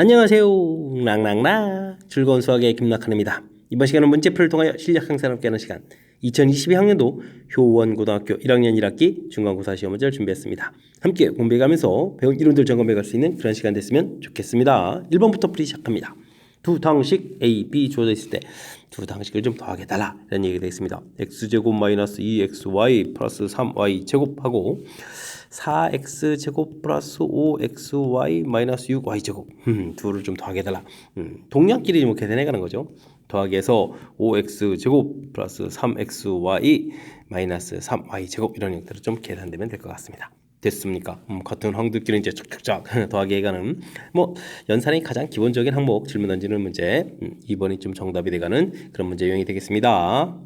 안녕하세요. 랑랑랑 즐거운 수학의 김낙한입니다. 이번 시간은 문제풀이를 통하여 실력 향상을 함께하는 시간 2022학년도 효원고등학교 1학년 1학기 중간고사 시험 문제를 준비했습니다. 함께 공부해가면서 배운 이론들 점검해갈 수 있는 그런 시간 됐으면 좋겠습니다. 1번부터 풀이 시작합니다. 두 당식 A, B 주어져 있을 때 두 당식을 좀 더하게 달라 이런 얘기가 되겠습니다. x제곱 마이너스 2xy 플러스 3y 제곱하고 4x제곱 플러스 5xy 마이너스 6y제곱 둘을 좀 더하게 해달라. 동량끼리 뭐 계산해가는 거죠. 더하기해서 5x제곱 플러스 3xy 마이너스 3y제곱 이런 형태로 좀 계산되면 될 것 같습니다. 됐습니까? 같은 항들끼리 이제 쫙쫙쫙 더하기 해가는 뭐 연산이 가장 기본적인 항목 질문 던지는 문제 2번이 좀 정답이 돼가는 그런 문제 유형이 되겠습니다.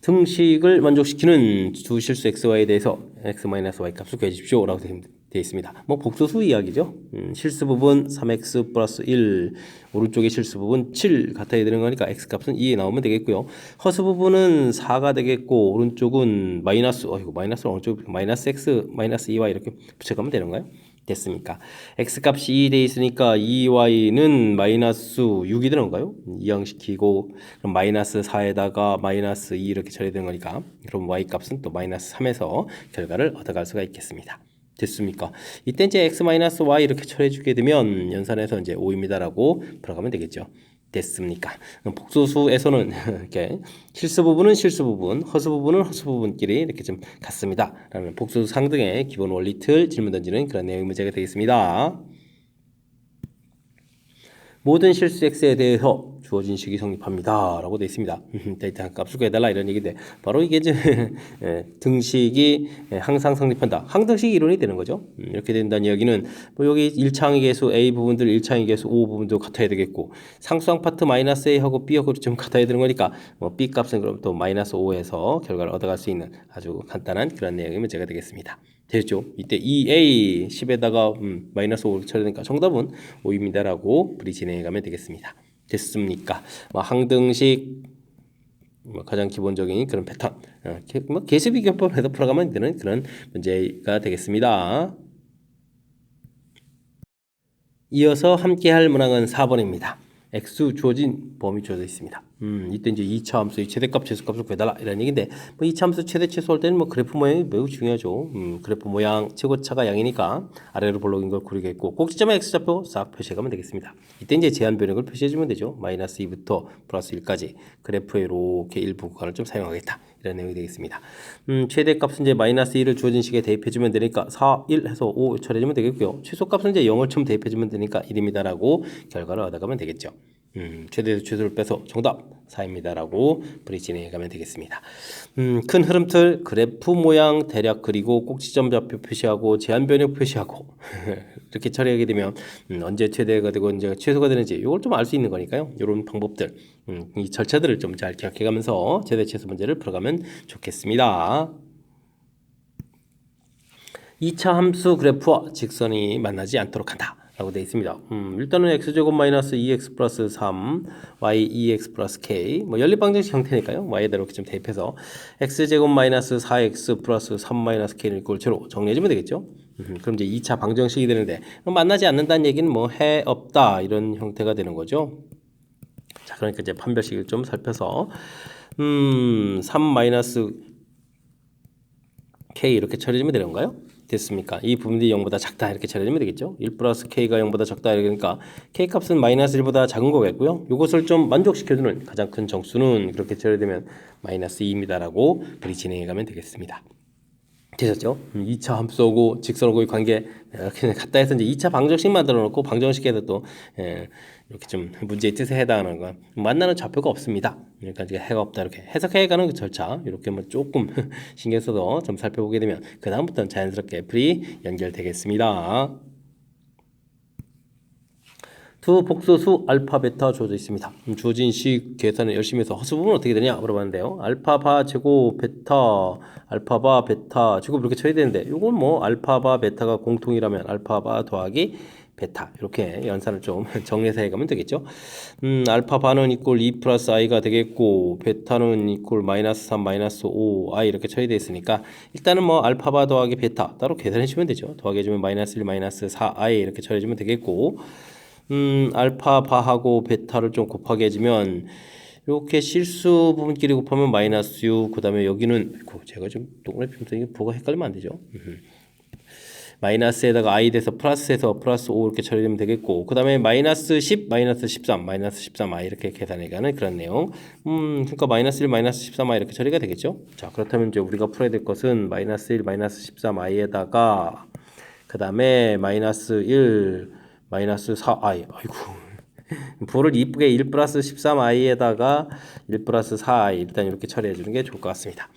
등식을 만족시키는 두 실수 xy에 대해서 x-y 값을 구해주십시오 라고 되어 있습니다. 뭐 복소수 이야기죠. 실수 부분 3x 플러스 1 오른쪽에 실수 부분 7 같아야 되는 거니까 x 값은 2에 나오면 되겠고요. 허수 부분은 4가 되겠고 오른쪽은 마이너스 마이너스 오른쪽 마이너스 x 마이너스 2y 이렇게 붙여가면 되는가요? 됐습니까? x값이 2 돼 있으니까 2y는 마이너스 6이 되는가요? 이항시키고 그럼 마이너스 4에다가 마이너스 2 이렇게 처리되는 거니까 그럼 y값은 또 마이너스 3에서 결과를 얻어갈 수가 있겠습니다. 됐습니까? 이때 이제 x-y 이렇게 처리해 주게 되면 연산해서 이제 5입니다라고 풀어가면 되겠죠. 됐습니까? 복소수에서는 이렇게 실수 부분은 실수 부분, 허수 부분은 허수 부분끼리 이렇게 좀 같습니다. 라는 복소수 상등의 기본 원리 틀 질문 던지는 그런 내용의 문제가 되겠습니다. 모든 실수 x에 대해서 주어진 식이 성립합니다 라고 되어 있습니다. 데이터 값을 구해달라 이런 얘기인데 바로 이게 이제 등식이 항상 성립한다. 항등식 이론이 되는 거죠. 이렇게 된다는 이야기는 뭐 여기 1차항의 계수 A 부분들 1차항의 계수 O 부분도 같아야 되겠고 상수항 파트 마이너스 A하고 B하고 좀 같아야 되는 거니까 뭐 B 값은 그럼 또 마이너스 5에서 결과를 얻어갈 수 있는 아주 간단한 그런 내용의 문제가 되겠습니다. 됐죠? 이때 2a 10에다가 마이너스 5를 처리하니까 정답은 5입니다 라고 풀이 진행해가면 되겠습니다. 됐습니까? 뭐 항등식 가장 기본적인 그런 패턴 뭐 계수비교법에서 풀어가면 되는 그런 문제가 되겠습니다. 이어서 함께할 문항은 4번입니다. x 주어진 범위 주어져 있습니다. 이때 이제 2차 함수의 최대값, 최소값을 구해달라 이런 얘기인데 뭐 2차 함수 최대, 최소 할 때는 뭐 그래프 모양이 매우 중요하죠. 그래프 모양 최고차가 양이니까 아래로 볼록인 걸 고르겠고 꼭지점에 x좌표 싹 표시해가면 되겠습니다. 이때 이제 제한 변형을 표시해주면 되죠. 마이너스 2부터 플러스 1까지 그래프에 이렇게 일부 구간을 좀 사용하겠다 이런 내용이 되겠습니다. 최대값은 이제 마이너스 1을 주어진 식에 대입해주면 되니까 4, 1 해서 5 처리해주면 되겠고요. 최소값은 이제 0을 좀 대입해주면 되니까 1입니다라고 결과를 얻어가면 되겠죠. 최대에서 최소를 빼서 정답 4입니다라고 풀이 진행해가면 되겠습니다. 큰 흐름틀 그래프 모양 대략 그리고 꼭지점 좌표 표시하고 제한 변형 표시하고 이렇게 처리하게 되면 언제 최대가 되고 언제 최소가 되는지 이걸 좀 알 수 있는 거니까요. 이런 방법들 이 절차들을 좀 잘 기억해가면서 최대 최소 문제를 풀어가면 좋겠습니다. 2차 함수 그래프와 직선이 만나지 않도록 한다 라고 되어 있습니다. 일단은 x제곱 마이너스 2x 플러스 3 y 2x 플러스 k 뭐 연립방정식 형태니까요. y에다 이렇게 좀 대입해서 x제곱 마이너스 4x 플러스 3 마이너스 k를 골체로 정리해주면 되겠죠. 그럼 이제 2차 방정식이 되는데 만나지 않는다는 얘기는 뭐 해 없다 이런 형태가 되는 거죠. 자, 그러니까 이제 판별식을 좀 살펴서 3 마이너스 k 이렇게 처리해주면 되는가요? 됐습니까? 이 부분이 0보다 작다 이렇게 처리하면 되겠죠. 1 플러스 k가 0보다 작다 이러니까 k 값은 마이너스 1보다 작은 거겠고요. 이것을 좀 만족시켜주는 가장 큰 정수는 그렇게 처리되면 마이너스 2입니다라고 풀이 진행해가면 되겠습니다. 되셨죠? 2차 함수하고 직선하고의 관계 이렇게 갖다 해서 이제 2차 방정식 만들어 놓고 방정식에서 또 이렇게 좀 문제의 뜻에 해당하는 거 만나는 좌표가 없습니다. 그러니까 이제 해가 없다 이렇게 해석해가는 그 절차 이렇게 뭐 조금 신경 써서 좀 살펴보게 되면 그 다음부터는 자연스럽게 풀이 연결되겠습니다. 두 복소수 알파 베타 주어져 있습니다. 주어진 식 계산을 열심히 해서 허수 부분은 어떻게 되냐 물어봤는데요. 알파바 제곱 베타 알파바 베타 제곱 이렇게 쳐야 되는데 이건 뭐 알파바 베타가 공통이라면 알파바 더하기 베타 이렇게 연산을 좀 정리해서 해가면 되겠죠. 알파 바는 이꼴 2 플러스 i가 되겠고 베타는 이꼴 마이너스 3 마이너스 5i 이렇게 처리되어 있으니까 일단은 뭐 알파 바 더하기 베타 따로 계산해 주면 되죠. 더하기 해주면 마이너스 1 마이너스 4i 이렇게 처리해 주면 되겠고 알파 바하고 베타를 좀 곱하게 해주면 이렇게 실수 부분끼리 곱하면 마이너스 6, 그 다음에 여기는 제가 좀 동그라미 펴서 뭐가 헷갈리면 안 되죠. 마이너스에다가 i 돼서 플러스에서 플러스 5 이렇게 처리되면 되겠고, 그 다음에 마이너스 10, 마이너스 13, 마이너스 13i 이렇게 계산해가는 그런 내용. 그러니까 마이너스 1, 마이너스 13i 이렇게 처리가 되겠죠. 자, 그렇다면 이제 우리가 풀어야 될 것은 마이너스 1, 마이너스 13i에다가 그 다음에 마이너스 1, 마이너스 4i. 아이고. 부를 이쁘게 1 플러스 13i에다가 1 플러스 4i 일단 이렇게 처리해 주는 게 좋을 것 같습니다.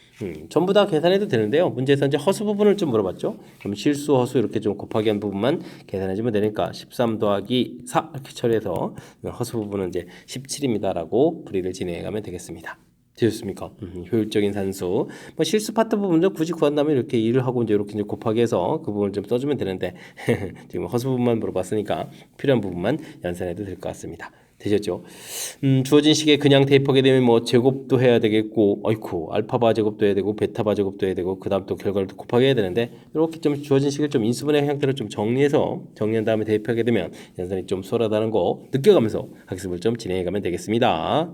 전부 다 계산해도 되는데요. 문제에서 이제 허수 부분을 좀 물어봤죠. 그럼 실수 허수 이렇게 좀 곱하기 한 부분만 계산해 주면 되니까 13 더하기 4 이렇게 처리해서 허수 부분은 이제 17입니다라고 풀이를 진행해 가면 되겠습니다. 되셨습니까? 효율적인 산수. 뭐 실수 파트 부분도 굳이 구한다면 이렇게 일을 하고 이제 이렇게 곱하기 해서 그 부분을 좀 써주면 되는데 지금 허수 부분만 물어봤으니까 필요한 부분만 연산해도 될 것 같습니다. 되셨죠? 주어진 식에 그냥 대입하게 되면 뭐 제곱도 해야 되겠고, 어이쿠 알파바 제곱도 해야 되고 베타바 제곱도 해야 되고 그 다음 또 결과를 또 곱하게 해야 되는데 이렇게 좀 주어진 식을 좀 인수분해 형태로 좀 정리한 다음에 대입하게 되면 연산이 좀 수월하다는 거 느껴가면서 학습을 좀 진행해 가면 되겠습니다.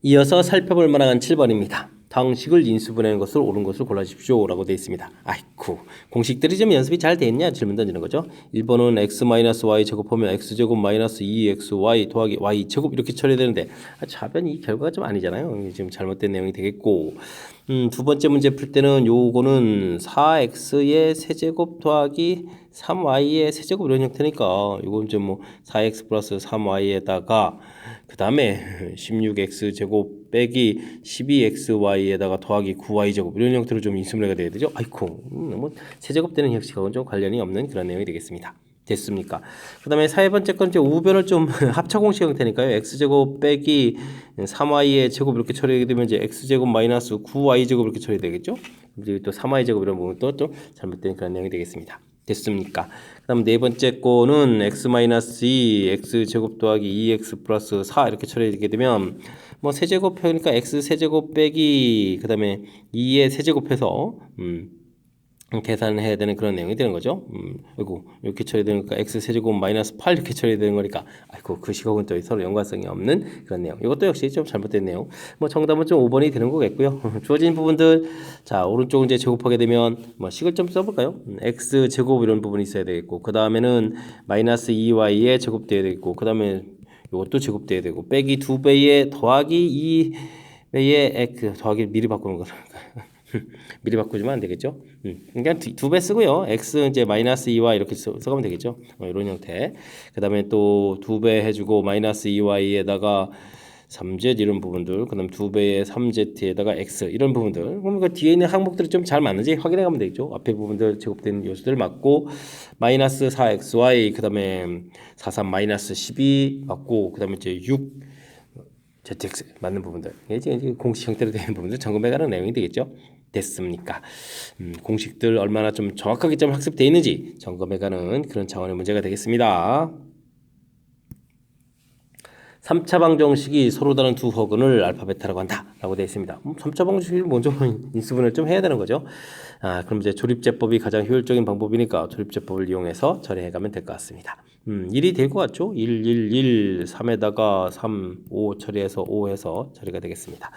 이어서 살펴볼 만한 7번입니다. 다음 식을 인수분해하는 것을 옳은 것을 골라주십시오 라고 되어 있습니다. 아이쿠 공식들이 좀 연습이 잘 돼 있냐 질문 던지는 거죠. 1번은 x-y 제곱하면 x제곱 마이너스 2xy 더하기 y제곱 이렇게 처리되는데 자변 이 결과가 좀 아니잖아요. 지금 잘못된 내용이 되겠고 두 번째 문제 풀 때는 요거는 4x의 세제곱 더하기 3y의 세제곱 이런 형태니까 이건 이제 뭐 4x 플러스 3y에다가 그 다음에 16x 제곱 빼기 12xy에다가 더하기 9y 제곱 이런 형태로 좀 인수분해가 돼야 되죠. 아이고 뭐 세제곱 되는 형식하고는 좀 관련이 없는 그런 내용이 되겠습니다. 됐습니까? 그 다음에 4번째 건 이제 우변을 좀 합차 공식 형태니까요. x제곱 빼기 3y의 제곱 이렇게 처리하게 되면 이제 x제곱 마이너스 9y 제곱 이렇게 처리되겠죠. 이제 또 3y 제곱 이런 부분 또 좀 잘못된 그런 내용이 되겠습니다. 됐습니까? 그 다음 네 번째 거는 x-2 x제곱 더하기 2x 플러스 4 이렇게 처리되게 되면 뭐 세제곱 표니까 x 세제곱 빼기 그 다음에 2의 세제곱해서 계산을 해야 되는 그런 내용이 되는 거죠. 아이고 이렇게 처리되니까 x 세제곱 마이너스 8 이렇게 처리되는 거니까 아이고 그 식하고는 또 서로 연관성이 없는 그런 내용. 이것도 역시 좀 잘못된 내용. 뭐 정답은 좀 5번이 되는 거겠고요. 주어진 부분들 자 오른쪽 이제 제곱하게 되면 뭐 식을 좀 써볼까요? x 제곱 이런 부분이 있어야 되겠고 그 다음에는 마이너스 2y에 제곱돼야 되겠고 그 다음에 이것도 제곱돼야 되고 빼기 2배에 더하기 2배에 x 더하기 미리 바꾸는 거죠. 미리 바꾸지면 안 되겠죠. 그러니까 두 배 쓰고요. x 이제 마이너스 2y 이렇게 써가면 되겠죠. 이런 형태. 그 다음에 또 2배 해주고 마이너스 2y에다가 3z 이런 부분들, 그 다음 2배의 3z에다가 x 이런 부분들. 그럼 그 뒤에 있는 항목들이 좀 잘 맞는지 확인해 가면 되겠죠. 앞에 부분들 제곱된 요소들 맞고 마이너스 4xy 그 다음에 43 마이너스 12 맞고 그 다음에 이제 6 ZX 맞는 부분들. 이제 공식 형태로 되는 부분들 점검해가는 내용이 되겠죠. 됐습니까? 공식들 얼마나 좀 정확하게 좀 학습되어 있는지 점검해가는 그런 차원의 문제가 되겠습니다. 3차 방정식이 서로 다른 두 허근을 알파 베타라고 한다 라고 되어 있습니다. 3차 방정식을 먼저 인수분해를 좀 해야 되는 거죠. 그럼 이제 조립제법이 가장 효율적인 방법이니까 조립제법을 이용해서 처리해가면 될 것 같습니다. 1이 될 것 같죠? 1, 1, 1, 3에다가 3, 5 처리해서 5 해서 처리가 되겠습니다.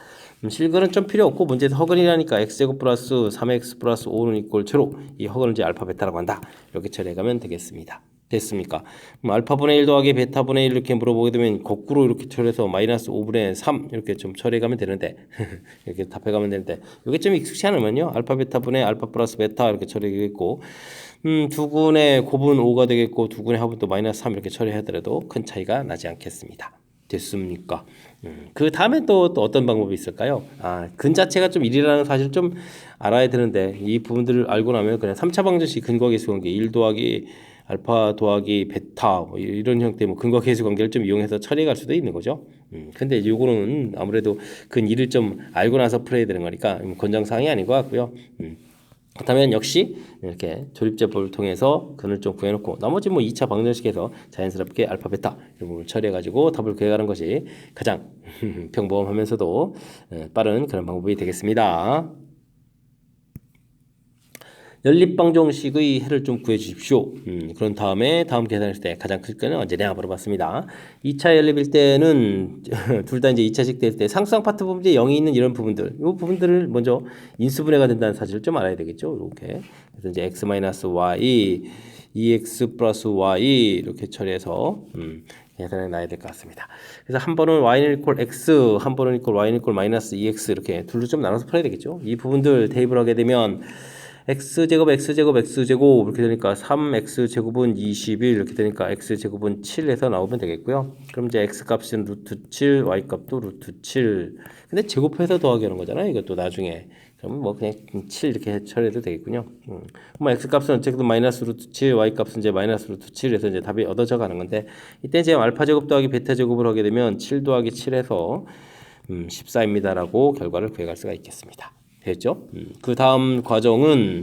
실근은 좀 필요 없고 문제에서 허근이라니까 x제곱 플러스 3x 플러스 5는 이꼴 제로 이 허근을 이제 알파 베타라고 한다. 이렇게 처리해가면 되겠습니다. 됐습니까? 알파분의 1 더하기 베타분의 1 이렇게 물어보게 되면 거꾸로 이렇게 처리해서 마이너스 5분의 3 이렇게 좀 처리해가면 되는데 이렇게 답해가면 되는데 이게 좀 익숙치 않으면요 알파 베타분의 알파 플러스 베타 이렇게 처리되겠고 두군의 곱은 5가 되겠고 두군의 합은 또 마이너스 3 이렇게 처리하더라도 큰 차이가 나지 않겠습니다. 됐습니까? 그 다음에 또 어떤 방법이 있을까요? 근 자체가 좀 1이라는 사실 좀 알아야 되는데 이 부분들을 알고 나면 그냥 3차 방정식 근거 계수 관계 1 더하기 알파 더하기 베타 뭐 이런 형태의 뭐 근거 계수 관계를 좀 이용해서 처리할 수도 있는 거죠. 근데 요거는 아무래도 근 1을 좀 알고 나서 풀어야 되는 거니까 권장사항이 아닌 것 같고요. 그렇다면 역시 이렇게 조립제법을 통해서 근을 좀 구해놓고 나머지 뭐 2차 방정식에서 자연스럽게 알파 베타 이 부분을 처리해가지고 답을 구해가는 것이 가장 평범하면서도 빠른 그런 방법이 되겠습니다. 연립방정식의 해를 좀 구해 주십시오. 그런 다음에 다음 계산했을 때 가장 클 거는 언제냐 물어봤습니다. 2차 연립일 때는 둘 다 이제 2차식 될 때 상수항 파트 부분에 0이 있는 이런 부분들, 이 부분들을 먼저 인수분해가 된다는 사실을 좀 알아야 되겠죠. 이렇게 그래서 이제 x-y, 2x 플러스 y 이렇게 처리해서 계산해 놔야 될 것 같습니다. 그래서 한 번은 y는 이퀄 x, 한 번은 이퀄 y는 이퀄 마이너스 2x 이렇게 둘로 좀 나눠서 풀어야 되겠죠. 이 부분들 대입을 하게 되면 x제곱 x제곱 x제곱 이렇게 되니까 3x제곱은 21 이렇게 되니까 x제곱은 7에서 나오면 되겠고요. 그럼 이제 x값은 루트 7, y값도 루트 7. 근데 제곱해서 더하기 하는 거잖아요. 이것도 나중에. 그러면 뭐 그냥 7 이렇게 처리해도 되겠군요. 뭐 x값은 어쨌든 마이너스 루트 7, y값은 이제 마이너스 루트 7에서 이제 답이 얻어져 가는 건데 이때 이제 알파제곱 더하기 베타제곱을 하게 되면 7 더하기 7에서 14입니다라고 결과를 구해갈 수가 있겠습니다. 됐죠? 그 다음 과정은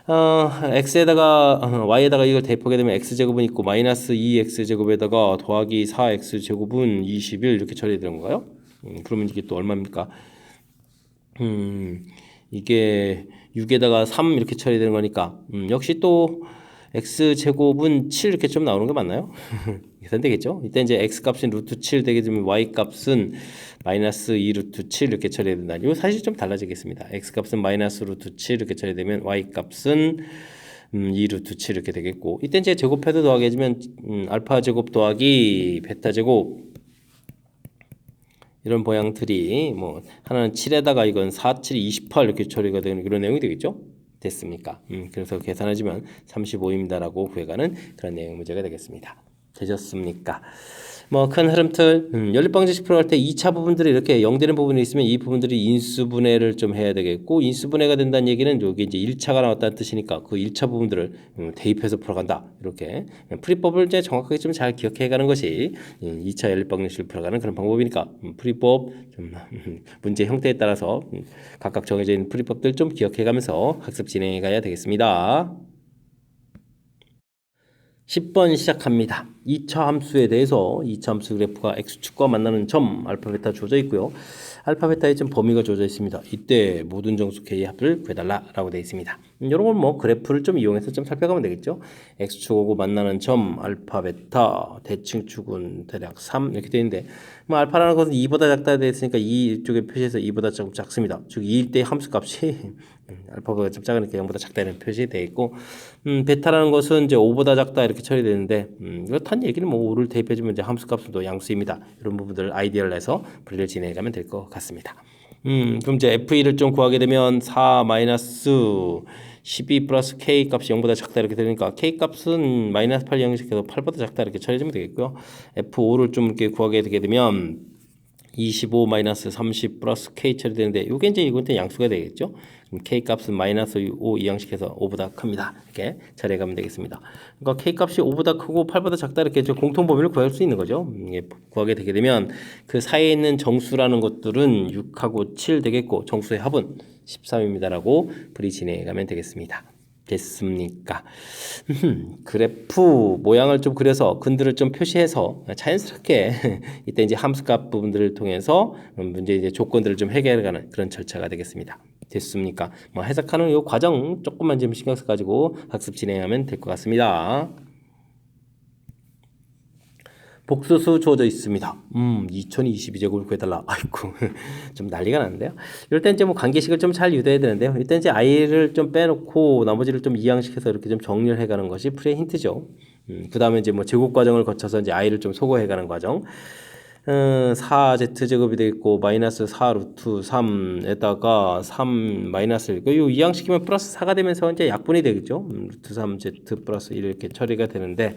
x에다가 y에다가 이걸 대입하게 되면 x제곱은 있고 마이너스 2x제곱에다가 더하기 4x제곱은 21 이렇게 처리되는 건가요? 그러면 이게 또 얼마입니까? 이게 6에다가 3 이렇게 처리되는 거니까 역시 또 x제곱은 7 이렇게 좀 나오는 거 맞나요? 계산되겠죠? 이때 이제 x값은 루트 7 되게 되면 y값은 마이너스 2 루트 7 이렇게 처리해야 된다. 이거 사실 좀 달라지겠습니다. x값은 마이너스 루트 7 이렇게 처리되면 y값은 2 루트 7 이렇게 되겠고 이때 이제 제곱해도 더하게 해주면 알파 제곱 더하기 베타 제곱 이런 모양들이 뭐 하나는 7에다가 이건 4, 7, 28 이렇게 처리가 되는 그런 내용이 되겠죠? 됐습니까? 그래서 계산해주면 35입니다라고 구해가는 그런 내용 문제가 되겠습니다. 되셨습니까? 뭐 큰 흐름틀 연립방정식 풀어갈 때 2차 부분들이 이렇게 0 되는 부분이 있으면 이 부분들이 인수분해를 좀 해야 되겠고 인수분해가 된다는 얘기는 여기 이제 1차가 나왔다는 뜻이니까 그 1차 부분들을 대입해서 풀어간다. 이렇게 풀이법을 이제 정확하게 좀 잘 기억해 가는 것이 2차 연립방정식을 풀어가는 그런 방법이니까 풀이법 좀 문제 형태에 따라서 각각 정해져 있는 풀이법들 좀 기억해 가면서 학습 진행해 가야 되겠습니다. 10번 시작합니다. 2차 함수에 대해서 2차 함수 그래프가 x축과 만나는 점 알파 베타 주어져 있고요. 알파 베타의 점 범위가 주어져 있습니다. 이때 모든 정수 k의 합을 구해달라라고 되어 있습니다. 이런 건 뭐 그래프를 좀 이용해서 좀 살펴가면 되겠죠. x축하고 만나는 점 알파 베타 대칭축은 대략 3 이렇게 되어 있는데 뭐 알파라는 것은 2보다 작다 되어 있으니까 2쪽에 표시해서 2보다 조금 작습니다. 즉 2일 때 함수값이 알파보다 좀 작으니까 0보다 작다는 표시되어 있고 베타라는 것은 이제 5보다 작다 이렇게 처리되는데 이렇다는 얘기는 뭐 5를 대입해주면 이제 함수값은 또 양수입니다. 이런 부분들을 아이디어를 내서 분리를 진행하면 될 것 같습니다. 그럼 이제 f2를 좀 구하게 되면 4 마이너스 12 플러스 k 값이 0보다 작다 이렇게 되니까 k 값은 마이너스 8 형식해서 8보다 작다 이렇게 처리해주면 되겠고요. f5를 좀 이렇게 구하게 되게 되면 25 마이너스 30 플러스 k 처리되는데 이게 이제 이건데 양수가 되겠죠. 그럼 k 값은 마이너스 5 이항식해서 5보다 큽니다. 이렇게 처리해 가면 되겠습니다. 그러니까 k 값이 5보다 크고 8보다 작다 이렇게 공통 범위를 구할 수 있는 거죠. 구하게 되게 되면 그 사이에 있는 정수라는 것들은 6하고 7 되겠고 정수의 합은 13입니다라고 풀이 진행해 가면 되겠습니다. 됐습니까? 그래프 모양을 좀 그려서 근들을 좀 표시해서 자연스럽게 이때 이제 함수값 부분들을 통해서 문제 이제 조건들을 좀 해결해가는 그런 절차가 되겠습니다. 됐습니까? 뭐 해석하는 이 과정 조금만 좀 신경 써 가지고 학습 진행하면 될 것 같습니다. 복수수 주어져 있습니다. 2022제곱을 구해달라. 아이고, 좀 난리가 났는데요. 이럴 때 이제 뭐 관계식을 좀 잘 유도해야 되는데요. 일단 이제 i를 좀 빼놓고 나머지를 좀 이항식해서 이렇게 좀 정리를 해가는 것이 풀이의 힌트죠. 그 다음에 이제 뭐 제곱 과정을 거쳐서 이제 i를 좀 소거해가는 과정. 4z제곱이 되겠고 마이너스 4 루트 3에다가 3 마이너스 1 이 이항시키면 플러스 4가 되면서 이제 약분이 되겠죠. 루트 3z 플러스 1 이렇게 처리가 되는데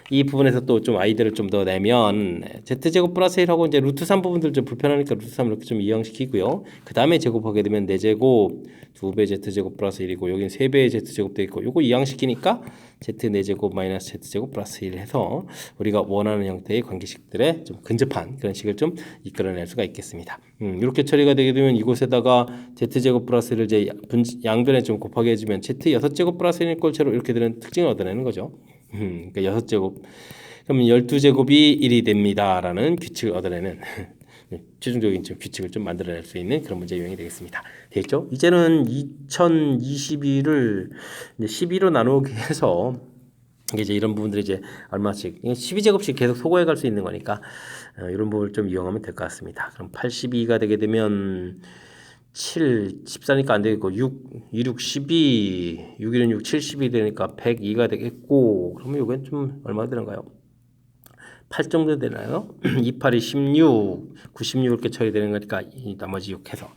이 부분에서 또 좀 아이들을 좀 더 내면 z제곱 플러스 1하고 이제 루트 3 부분들 좀 불편하니까 루트 3 이렇게 좀 이항시키고요. 그 다음에 제곱하게 되면 4제곱 2배 z제곱 플러스 1이고 여긴 3배의 z제곱 되어 있고 요거 이항시키니까 z 4제곱 마이너스 z제곱 플러스 1 해서 우리가 원하는 형태의 관계식들에 좀 근접한 그런 식을 좀 이끌어낼 수가 있겠습니다. 이렇게 처리가 되게 되면 이곳에다가 z제곱 플러스 1을 이제 양변에 좀 곱하게 해주면 z 6제곱 플러스 1의 꼴체로 이렇게 되는 특징을 얻어내는 거죠. 그러니까 6제곱 그러면 12제곱이 1이 됩니다 라는 규칙을 얻어내는 최종적인 규칙을 좀 만들어낼 수 있는 그런 문제 유형이 되겠습니다. 되겠죠? 이제는 2022를 12로 나누기 해서 이제 이런 부분들이 이제 얼마씩 12제곱씩 계속 소거해 갈 수 있는 거니까 이런 부분을 좀 이용하면 될 것 같습니다. 그럼 82가 되게 되면 7, 14니까 안 되겠고 6, 2, 6, 12, 6, 1은 6, 70이 되니까 102가 되겠고 그러면 이건 좀 얼마 되는가요? 8 정도 되나요? 2, 8이 16, 96 이렇게 처리되는 거니까 이 나머지 6 해서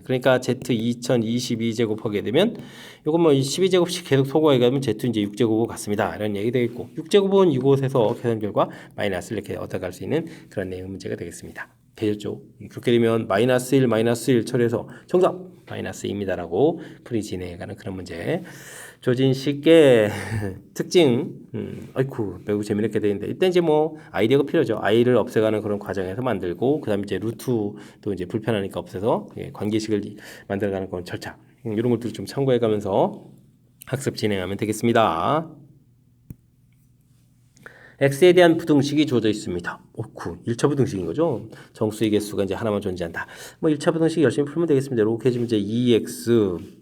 그러니까 Z 2022제곱 하게 되면 이건 뭐 12제곱씩 계속 소거해 가면 Z 이제 6제곱 같습니다. 이런 얘기 되겠고 6제곱은 이곳에서 계산 결과 마이너스를 이렇게 얻어갈 수 있는 그런 내용 문제가 되겠습니다. 되셨죠? 그렇게 되면 마이너스 1, 마이너스 1 처리해서 정답 마이너스 2입니다라고 풀이 진행해가는 그런 문제. 조진식의 특징, 아이쿠 매우 재미있게 되는데 이때 이제 뭐 아이디어가 필요하죠. i를 없애가는 그런 과정에서 만들고 그다음에 이제 루트도 이제 불편하니까 없애서 관계식을 만들어가는 그런 절차 이런 것들 좀 참고해가면서 학습 진행하면 되겠습니다. x에 대한 부등식이 주어져 있습니다. 오쿠 1차 부등식인 거죠. 정수의 개수가 이제 하나만 존재한다. 뭐 1차 부등식 열심히 풀면 되겠습니다. 이렇게 해주면 이제 2x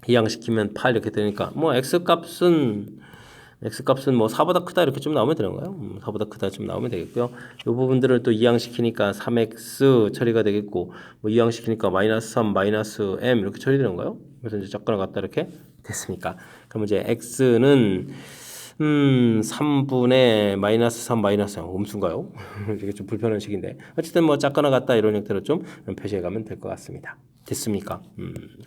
이항시키면 8 이렇게 되니까 뭐 x값은 뭐 4보다 크다 이렇게 좀 나오면 되는 거예요. 4보다 크다 좀 나오면 되겠고요. 이 부분들을 또 이항시키니까 3x 처리가 되겠고 뭐 이항시키니까 마이너스 3 마이너스 m 이렇게 처리되는 거예요. 그래서 이제 작거나 같다 이렇게 됐습니까? 그럼 이제 x는 3분의 마이너스 3 마이너스 0 음수인가요? 이게 좀 불편한 식인데 어쨌든 뭐 작거나 같다 이런 형태로 좀 표시해 가면 될 것 같습니다. 됐습니까?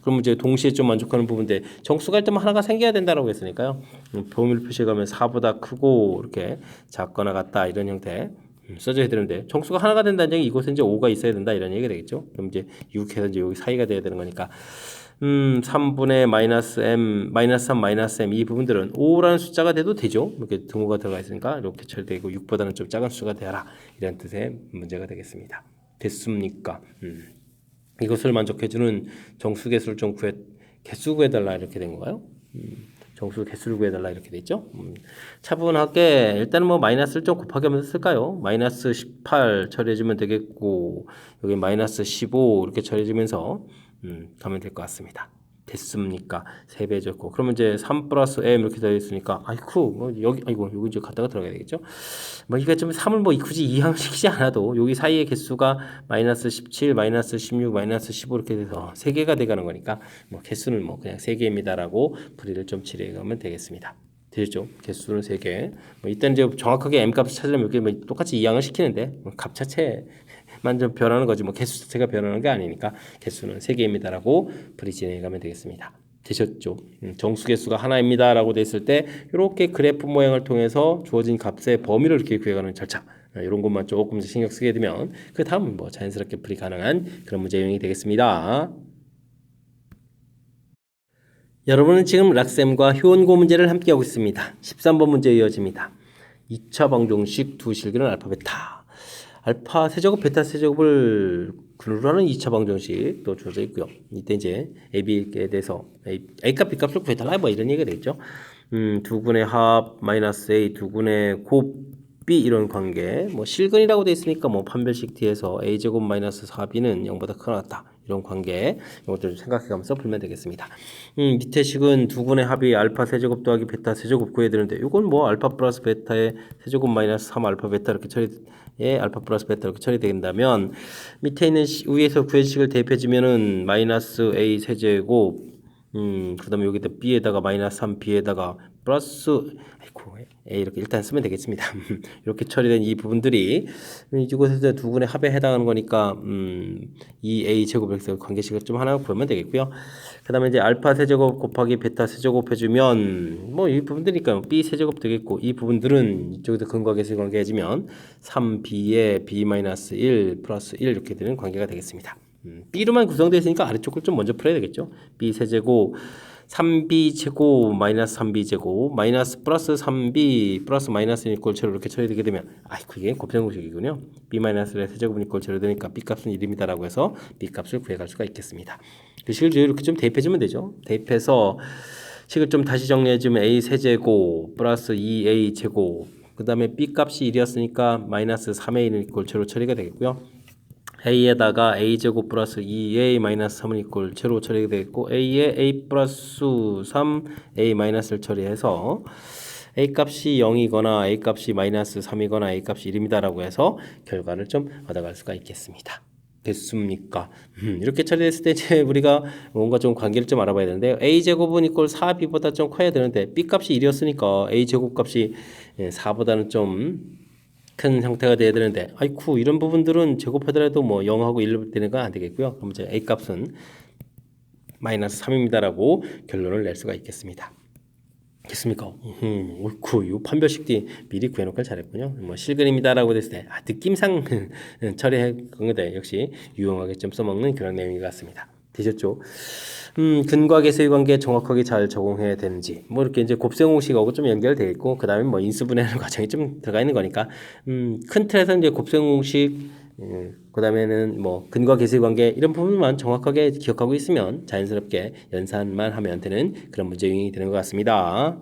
그럼 이제 동시에 좀 만족하는 부분인데 정수가 일단 하나가 생겨야 된다라고 했으니까요. 범위를 표시해 가면 4보다 크고 이렇게 작거나 같다 이런 형태 써줘야 되는데 정수가 하나가 된다는 얘기 이곳에 이제 5가 있어야 된다 이런 얘기가 되겠죠. 그럼 이제 6해서 이제 여기 사이가 돼야 되는 거니까 3분의 마이너스 m, 마이너스 3, 마이너스 m 이 부분들은 5라는 숫자가 돼도 되죠. 이렇게 등호가 들어가 있으니까 이렇게 처리되고 6보다는 좀 작은 수가 되어라 이런 뜻의 문제가 되겠습니다. 됐습니까? 이것을 만족해주는 정수 개수를 좀 개수 구해달라 이렇게 된 건가요? 정수 개수를 구해달라 이렇게 돼 있죠. 차분하게 일단은 뭐 마이너스를 좀 곱하기 하면서 쓸까요? 마이너스 18 처리해주면 되겠고 여기 마이너스 15 이렇게 처리해주면서 가면 될 것 같습니다. 됐습니까? 3배 줬고 그러면 이제 3 플러스 m 이렇게 되어 있으니까 아이쿠 뭐 여기 이제 갖다가 들어가야 되겠죠? 뭐 이게 좀 3을 뭐 굳이 이항시키지 않아도 여기 사이의 개수가 마이너스 17, 마이너스 16, 마이너스 15 이렇게 돼서 3개가 돼가는 거니까 뭐 개수는 뭐 그냥 3개입니다라고 풀이를 좀 칠해가면 되겠습니다. 되죠? 개수는 3개. 뭐 이때는 이제 정확하게 m 값을 찾으려면 이렇게 뭐 똑같이 이항을 시키는데 뭐 값 자체만 좀 변하는 거지 뭐 개수 자체가 변하는 게 아니니까 개수는 3개입니다라고 풀이 진행해가면 되겠습니다. 되셨죠? 정수 개수가 하나입니다라고 됐을 때 이렇게 그래프 모양을 통해서 주어진 값의 범위를 이렇게 구해가는 절차 이런 것만 조금 신경 쓰게 되면 그 다음은 뭐 자연스럽게 풀이 가능한 그런 문제 유형이 되겠습니다. 여러분은 지금 락셈과 효원고 문제를 함께 하고 있습니다. 13번 문제 이어집니다. 2차 방정식 두 실근은 알파 베타. 알파 세제곱 베타 세제곱을 근으로 하는 2차 방정식도 주어져 있고요. 이때 이제 AB에 대해서 A값 B값을 구해달라 뭐 이런 얘기가 되겠죠. 두근의 합 마이너스 A 두근의 곱 B 이런 관계 뭐 실근이라고 되어 있으니까 뭐 판별식 뒤에서 A제곱 마이너스 4B는 0보다 크다 이런 관계 이것들 생각해가면서 풀면 되겠습니다. 밑에 식은 두근의 합이 알파 세제곱 더하기 베타 세제곱 구해야 되는데 이건 뭐 알파 플러스 베타의 세제곱 마이너스 3 알파 베타 이렇게 알파 플러스 베타 이렇게 처리된다면 밑에 있는 위에서 구해진 식을 대입해주면은 마이너스 A 세제곱 그 다음에 여기다 B에다가 마이너스 3B에다가 플러스 A 이렇게 일단 쓰면 되겠습니다. 이렇게 처리된 이 부분들이 이곳에서 두 분의 합에 해당하는 거니까 이 A 제곱 이렇게 관계식을 좀 하나 구하면 되겠고요. 그 다음에 이제 알파 세제곱 곱하기 베타 세제곱 해주면 뭐 이 부분들이니까 B 세제곱 되겠고 이 부분들은 이쪽에서 근과계수 관계 해주면 3B에 B-1 플러스 1 이렇게 되는 관계가 되겠습니다. B로만 구성되어 있으니까 아래쪽 걸 좀 먼저 풀어야 되겠죠. B 세제곱 3b 제곱 마이너스 3b 제곱 마이너스 플러스 3b 플러스 마이너스 이퀄 제로 이렇게 처리되게 되면 아이고 이게 곱셈공식이군요. b 마이너스의 세제곱은 이퀄 제로 되니까 b 값은 1입니다라고 해서 b 값을 구해갈 수가 있겠습니다. 그 식을 이렇게 좀 대입해주면 되죠. 대입해서 식을 좀 다시 정리해주면 a 세제곱 플러스 2a 제곱 그 다음에 b 값이 1이었으니까 마이너스 3a는 이퀄 제로 처리가 되겠고요. a에다가 a제곱 플러스 2a 마이너스 3은 이퀄 제로 처리가 되겠고 a에 a 플러스 3 a 마이너스를 처리해서 a 값이 0이거나 a 값이 마이너스 3이거나 a 값이 1입니다라고 해서 결과를 좀 얻어갈 수가 있겠습니다. 됐습니까? 이렇게 처리됐을 때 이제 우리가 뭔가 좀 관계를 좀 알아봐야 되는데 a제곱은 이퀄 4b보다 좀 커야 되는데 b 값이 1이었으니까 a제곱 값이 4보다는 좀 큰 형태가 돼야 되는데 아이쿠 이런 부분들은 제곱하더라도 뭐 0하고 1 되는 건 안 되겠고요. 그럼 이제 a 값은 마이너스 3입니다라고 결론을 낼 수가 있겠습니다. 됐습니까? 옳고 이 판별식 미리 구해놓길 잘했군요. 뭐 실근입니다라고 됐을 때 느낌상 처리한 건데 역시 유용하게 좀 써먹는 그런 내용인 것 같습니다. 되셨죠? 근과 계수의 관계 정확하게 잘 적용해야 되는지 뭐 이렇게 이제 곱셈공식하고 좀 연결되어 있고 그 다음에 뭐 인수분해하는 과정이 좀 들어가 있는 거니까 큰 틀에서 이제 곱셈공식 그 다음에는 뭐 근과 계수의 관계 이런 부분만 정확하게 기억하고 있으면 자연스럽게 연산만 하면 되는 그런 문제 유형이 되는 것 같습니다.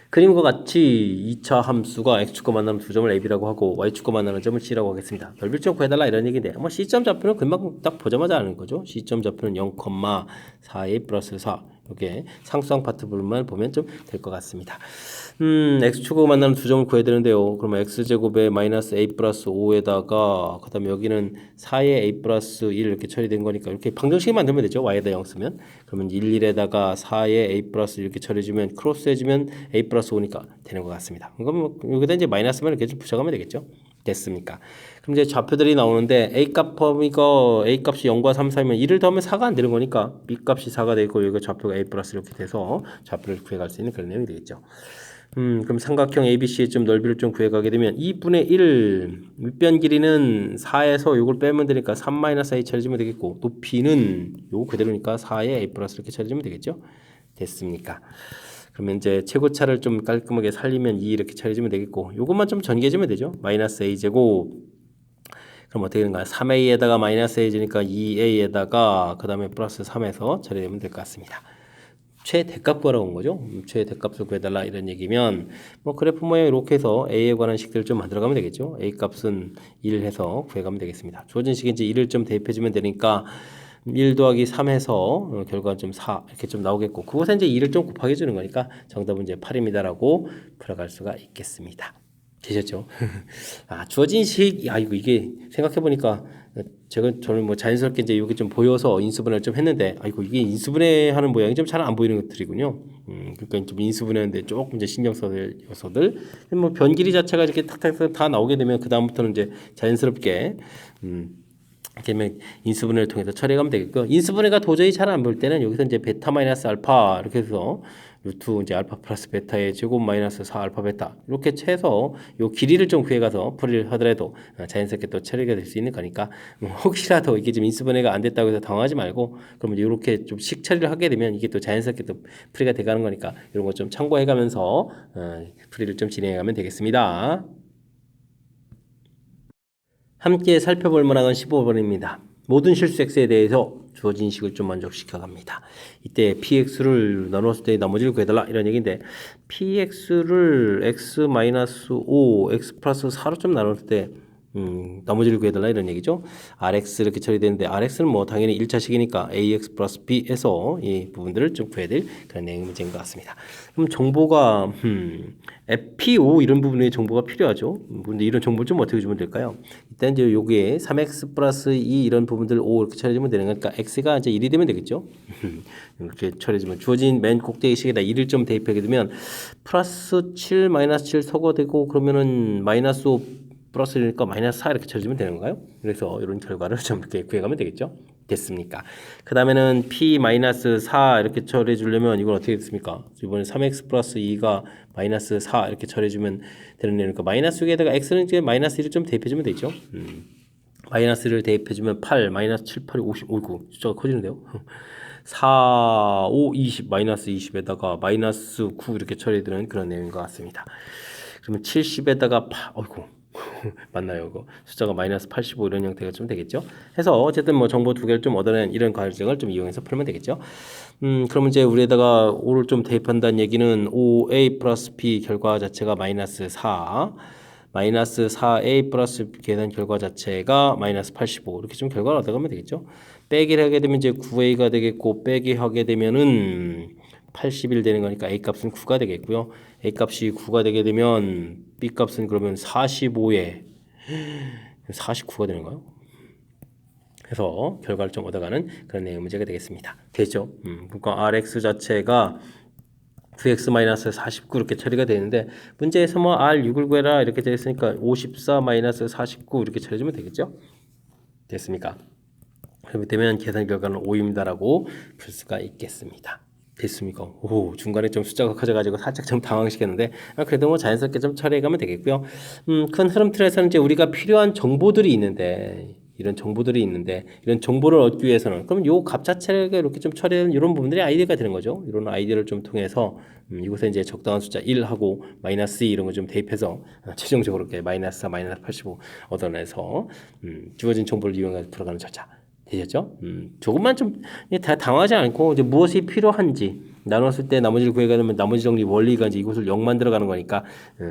그림과 같이 2차 함수가 x축과 만나는 두 점을 ab라고 하고 y축과 만나는 점을 c라고 하겠습니다. 넓이점 구해달라 이런 얘기인데 뭐 c점 좌표는 금방 딱 보자마자 아는 거죠. c점 좌표는 0,4a 플러스 4 이렇게 상수항 파트 부분만 보면 좀 될 것 같습니다. x축과 만나는 두 점을 구해야 되는데요. 그러면 x제곱에 마이너스 a 플러스 5에다가 그 다음에 여기는 4에 a 플러스 1 이렇게 처리된 거니까 이렇게 방정식 만들면 되죠. y에다 0 쓰면 그러면 1에다가 4에 a 플러스 이렇게 처리해주면 크로스 해주면 a 플러스 5니까 되는 것 같습니다. 그럼 뭐 여기다 이제 마이너스만 이렇게 좀 붙여가면 되겠죠. 됐습니까? 그럼 이제 좌표들이 나오는데 a 값 범위가 a 값이 0과 3 사이면 1을 더하면 4가 안 되는 거니까 b 값이 4가 되고 여기가 좌표가 a 플러스 이렇게 돼서 좌표를 구해갈 수 있는 그런 내용이 되겠죠. 그럼 삼각형 ABC의 좀 넓이를 좀 구해가게 되면 2분의 1 윗변 길이는 4에서 요걸 빼면 되니까 3-a 처리해주면 되겠고 높이는 요거 그대로니까 4에 a 플러스 이렇게 처리해주면 되겠죠. 됐습니까? 그러면 이제 최고차를 좀 깔끔하게 살리면 2 이렇게 처리해주면 되겠고 요것만 좀 전개해주면 되죠. 마이너스 a 제곱 그럼 어떻게 되는가요? 3a에다가 마이너스 a니까 2a에다가 그 다음에 플러스 3에서 처리되면 될 것 같습니다. 최대값 구하러 온 거죠. 최대값을 구해달라 이런 얘기면 뭐 그래프 모양 이렇게 해서 a에 관한 식들을 좀 만들어가면 되겠죠. a 값은 1 해서 구해가면 되겠습니다. 주어진 식에 이제 1을 좀 대입해주면 되니까 1 더하기 3 해서 결과는 좀 4 이렇게 좀 나오겠고 그곳에 이제 2를 좀 곱하게 주는 거니까 정답은 이제 8입니다라고 풀어갈 수가 있겠습니다. 되셨죠? 주어진 식, 이게 생각해보니까 저는 뭐 자연스럽게 이제 여기 좀 보여서 인수분해를 좀 했는데, 이게 인수분해하는 모양이 좀 잘 안 보이는 것들이군요. 그러니까 좀 인수분해하는데 조금 이제 신경 써야 될 요소들. 뭐 변 길이 자체가 이렇게 탁탁 다 나오게 되면 그 다음부터는 이제 자연스럽게 그러면 인수분해를 통해서 처리하면 되겠고 인수분해가 도저히 잘 안 보일 때는 여기서 이제 베타 마이너스 알파 이렇게 해서 루트 이제 알파 플러스 베타의 제곱 마이너스 4 알파 베타 이렇게 해서 요 길이를 좀 구해가서 풀이를 하더라도 자연스럽게 또 처리가 될 수 있는 거니까 혹시라도 이게 좀 인수분해가 안 됐다고 해서 당황하지 말고 그러면 이렇게 좀 식 처리를 하게 되면 이게 또 자연스럽게 또 풀이가 돼가는 거니까 이런 거 좀 참고해가면서 풀이를 좀 진행해가면 되겠습니다. 함께 살펴볼 문항은 15번입니다. 모든 실수 x에 대해서 주어진 식을 좀 만족시켜 갑니다. 이때 px를 나눴을 때 나머지를 구해달라 이런 얘기인데 px를 x-5, x 플러스 4로 좀 나눴을 때 나머지를 구해달라 이런 얘기죠. rx 이렇게 처리되는데 rx는 뭐 당연히 1차식이니까 ax 플러스 b에서 이 부분들을 좀 구해야 될 그런 내용 문제인 것 같습니다. 그럼 정보가 FPO 이런 부분에 정보가 필요하죠. 근데 이런 정보를 좀 어떻게 주면 될까요? 일단 이제 여기에 3x 플러스 2 이런 부분들 5 이렇게 처리해주면 되는 거니까 x가 이제 1이 되면 되겠죠. 이렇게 처리해주면 주어진 맨 꼭대기식에다 1을 좀 대입하게 되면 플러스 7 마이너스 7 서거 되고 그러면은 마이너스 5 플러스니까 마이너스 4 이렇게 처리해주면 되는 건가요? 그래서 이런 결과를 좀 이렇게 구해가면 되겠죠. 됐습니까? 그 다음에는 p-4 이렇게 처리해 주려면 이건 어떻게 됐습니까? 이번에 3x 플러스 2가 마이너스 4 이렇게 처리해 주면 되는 거니까 마이너스 6에다가 x는 이제 마이너스 1을 좀 대입해 주면 되죠. 마이너스를 대입해 주면 8, 마이너스 7, 8, 50, 오이구 숫자가 커지는데요. 4, 5, 20, 마이너스 20에다가 마이너스 9 이렇게 처리되는 그런 내용인 것 같습니다. 그러면 70에다가 어이구 맞나요? 이거 숫자가 마이너스 85 이런 형태가 좀 되겠죠. 해서 어쨌든 뭐 정보 두 개를 좀 얻어낸 이런 과정을 좀 이용해서 풀면 되겠죠. 그러면 이제 우리에다가 5를 좀 대입한다는 얘기는 5a 플러스 b 결과 자체가 마이너스 4 마이너스 4a 플러스 계산 결과 자체가 마이너스 85 이렇게 좀 결과를 얻어가면 되겠죠. 빼기를 하게 되면 이제 9a가 되겠고 빼기 하게 되면은 81 되는 거니까 a 값은 9가 되겠고요. a 값이 9가 되게 되면 b 값은 그러면 45에 49가 되는 거요. 해서 결과를 좀 얻어가는 그런 내용 문제가 되겠습니다. 되죠? 그러니까 rx 자체가 9x-49 이렇게 처리가 되는데 문제에서 뭐 R6을 구해라 이렇게 되어 있으니까 54-49 이렇게 처리해주면 되겠죠? 됐습니까? 그렇게 되면 계산 결과는 5입니다라고 풀 수가 있겠습니다. 됐습니까? 오, 중간에 좀 숫자가 커져가지고 살짝 좀 당황시켰는데 그래도 뭐 자연스럽게 좀 처리해가면 되겠고요. 큰 흐름 틀에서는 이제 우리가 필요한 정보들이 있는데 이런 정보를 얻기 위해서는 그럼 요 값 자체가 이렇게 좀 처리하는 이런 부분들이 아이디어가 되는 거죠. 이런 아이디어를 좀 통해서 이곳에 이제 적당한 숫자 1하고 마이너스 2 이런 거 좀 대입해서 최종적으로 이렇게 마이너스 4, 마이너스 85 얻어내서 주어진 정보를 이용해서 풀어가는 절차. 되셨죠? 조금만 좀 다 당하지 않고 이제 무엇이 필요한지 나눴을 때 나머지를 구해가면 나머지 정리 원리가 이제 이곳을 0 만들어가는 거니까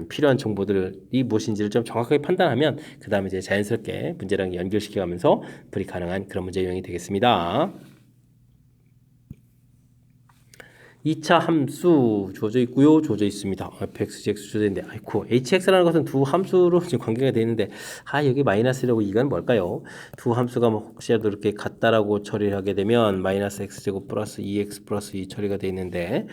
필요한 정보들이 무엇인지를 좀 정확하게 판단하면 그 다음에 이제 자연스럽게 문제랑 연결시켜가면서 풀이 가능한 그런 문제 유형이 되겠습니다. 2차 함수 주어져 있고요. 주어져 있습니다. fx, gx 주어져 있는데 아이고 hx라는 것은 두 함수로 지금 관계가 되어 있는데 여기 마이너스라고 이건 뭘까요? 두 함수가 뭐 혹시라도 이렇게 같다라고 처리를 하게 되면 마이너스 x제곱 플러스 2x 플러스 2 처리가 되어 있는데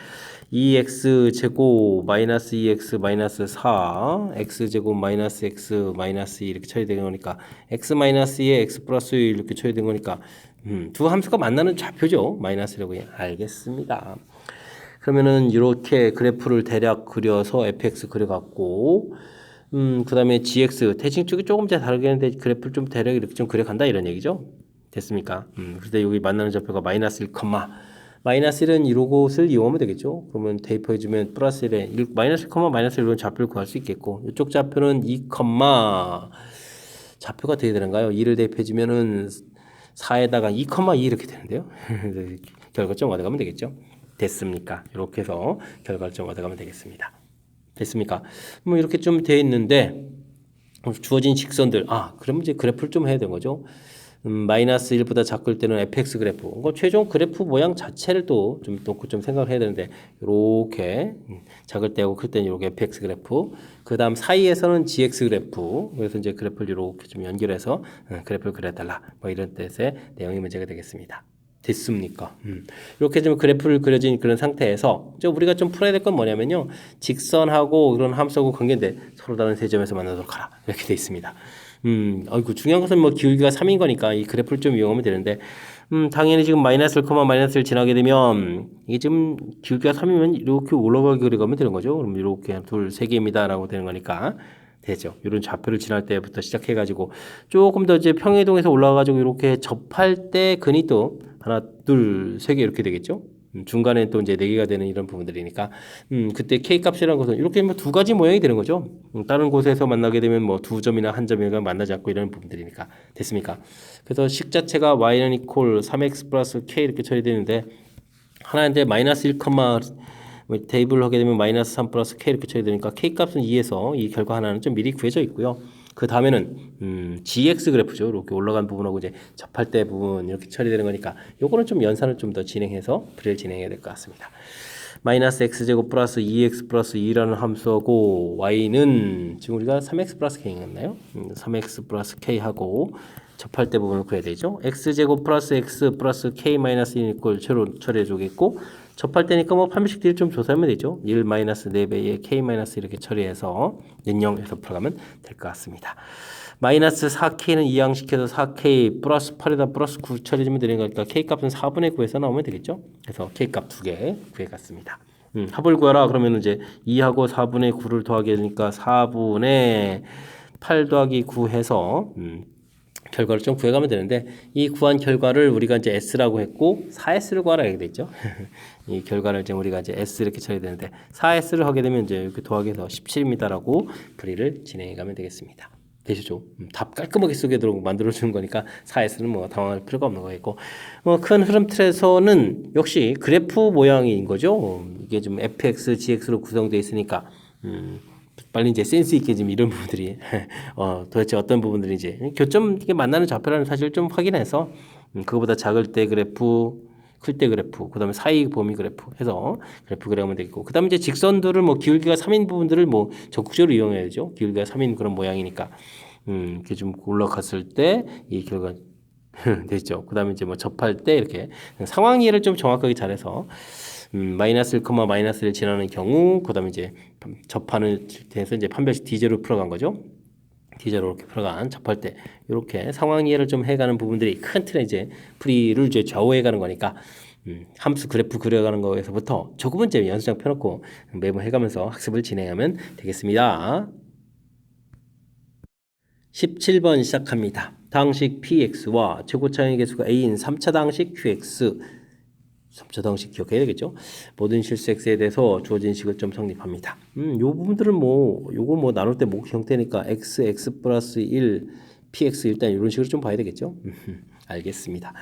2x제곱 마이너스 2x 마이너스 4 x제곱 마이너스 x 마이너스 2 이렇게 처리되는 거니까 x 마이너스 2에 x 플러스 1 이렇게 처리된 거니까 두 함수가 만나는 좌표죠. 마이너스라고 알겠습니다. 그러면은 이렇게 그래프를 대략 그려서 fx 그려갖고 그 다음에 gx 대칭 쪽이 조금 다르긴 한데 그래프를 좀 대략 이렇게 좀 그려간다 이런 얘기죠. 됐습니까? 그런데 여기 만나는 좌표가 마이너스 1, 마이너스 1은 이곳을 이용하면 되겠죠. 그러면 대입해주면 플러스 1에 마이너스 1, 마이너스 1로 좌표를 구할 수 있겠고 이쪽 좌표는 2, 좌표가 어떻게 되는가요? 2를 대입해주면은 4에다가 2, 2 이렇게 되는데요. 결과점 얻어가면 되겠죠. 됐습니까? 이렇게 해서 결과를 좀 얻어가면 되겠습니다. 됐습니까? 뭐 이렇게 좀 돼 있는데 주어진 직선들 그럼 이제 그래프를 좀 해야 되는 거죠. 마이너스 1보다 작을 때는 fx 그래프 최종 그래프 모양 자체를 또 좀 놓고 좀 생각을 해야 되는데 이렇게 작을 때하고 클 때는 이렇게 fx 그래프 그 다음 사이에서는 gx 그래프 그래서 이제 그래프를 이렇게 좀 연결해서 그래프를 그려달라 뭐 이런 뜻의 내용이 문제가 되겠습니다. 됐습니까? 이렇게 좀 그래프를 그려진 그런 상태에서 우리가 좀 풀어야 될 건 뭐냐면요. 직선하고 그런 함수하고 관계인데 서로 다른 세 점에서 만나도록 하라. 이렇게 돼 있습니다. 아이고 중요한 것은 뭐 기울기가 3인 거니까 이 그래프를 좀 이용하면 되는데 당연히 지금 마이너스 1, 마이너스를 지나게 되면 이게 지금 기울기가 3이면 이렇게 올라가게 그려가면 되는 거죠. 그럼 이렇게 둘, 세 개입니다라고 되는 거니까 되죠. 이런 좌표를 지날 때부터 시작해가지고 조금 더 이제 평행이동에서 올라가가지고 이렇게 접할 때 근이 또 하나, 둘, 세 개 이렇게 되겠죠. 중간에 또 이제 네 개가 되는 이런 부분들이니까 그때 k 값이라는 것은 이렇게 뭐 두 가지 모양이 되는 거죠. 다른 곳에서 만나게 되면 뭐 두 점이나 한 점이나 만나지 않고 이런 부분들이니까 됐습니까? 그래서 식 자체가 y는 이퀄 3x 플러스 k 이렇게 처리되는데 하나인데 마이너스 1, 대입을 하게 되면 마이너스 3 플러스 k 이렇게 처리되니까 k 값은 2에서 이 결과 하나는 좀 미리 구해져 있고요. 그 다음에는 gx 그래프죠. 이렇게 올라간 부분하고 이제 접할 때 부분 이렇게 처리되는 거니까 요거는 좀 연산을 좀 더 진행해서 풀이를 진행해야 될 것 같습니다. 마이너스 x제곱 플러스 2x 플러스 2라는 함수하고 y는 지금 우리가 3x 플러스 k였나요? 3x 플러스 k하고 접할 때 부분을 구해야 되죠. x제곱 플러스 x 플러스 k 마이너스 1 이꼴 처리해 주겠고 접할 때니까 뭐 판별식들이 좀 조사하면 되죠. 1 마이너스 4배의 k 마이너스 이렇게 처리해서 연영해서 풀어가면 될 것 같습니다. 마이너스 4k는 이항시켜서 4k 플러스 8에다 플러스 9 처리해주면 되는 거니까 k 값은 4분의 9에서 나오면 되겠죠. 그래서 k 값 2개 구해갔습니다. 합을 구하라 그러면 이제 2하고 4분의 9를 더하게 되니까 4분의 8 더하기 9 해서 결과를 좀 구해가면 되는데 이 구한 결과를 우리가 이제 S라고 했고 4S를 구하라 이렇게 돼 있죠. 이 결과를 이제 우리가 이제 S 이렇게 쳐야 되는데 4S를 하게 되면 이제 이렇게 더하기해서 17입니다라고 풀이를 진행해 가면 되겠습니다. 되시죠? 답 깔끔하게 쓰게 만들어주는 거니까 4S는 뭐 당황할 필요가 없는 거겠고 큰 흐름 틀에서는 역시 그래프 모양인 거죠. 이게 좀 fx, gx로 구성되어 있으니까 빨리 이제 센스 있게 지금 이런 부분들이 도대체 어떤 부분들이 이제 교점 이게 만나는 좌표라는 사실을 좀 확인해서 그거보다 작을 때 그래프, 클 때 그래프, 그다음에 사이 범위 그래프 해서 그래프 그려면 되겠고, 그다음에 이제 직선들을 뭐 기울기가 3인 부분들을 뭐 적극적으로 이용해야죠. 기울기가 3인 그런 모양이니까 이렇게 좀 올라갔을 때 이 결과 되죠. 그다음에 이제 뭐 접할 때 이렇게 상황 이해를 좀 정확하게 잘해서 마이너스 1, 마이너스 1 지나는 경우, 그다음에 이제 접하는 때에서 이제 판별식 D제로 풀어간 거죠. D제로 이렇게 풀어간 접할 때 이렇게 상황 이해를 좀 해가는 부분들이 큰 틀에 이제 풀이를 이제 좌우해가는 거니까 함수 그래프 그려가는 거에서부터 조금은 이제 연습장 펴놓고 매번 해가면서 학습을 진행하면 되겠습니다. 17번 시작합니다. 당식 px와 최고차의 개수가 a인 3차 당식 qx 3차 당식 기억해야 되겠죠? 모든 실수 x에 대해서 주어진 식을 좀 성립합니다. 요 부분들은 요거 나눌 때 목 형태니까 x 플러스 1, px 일단 이런 식으로 좀 봐야 되겠죠? 알겠습니다.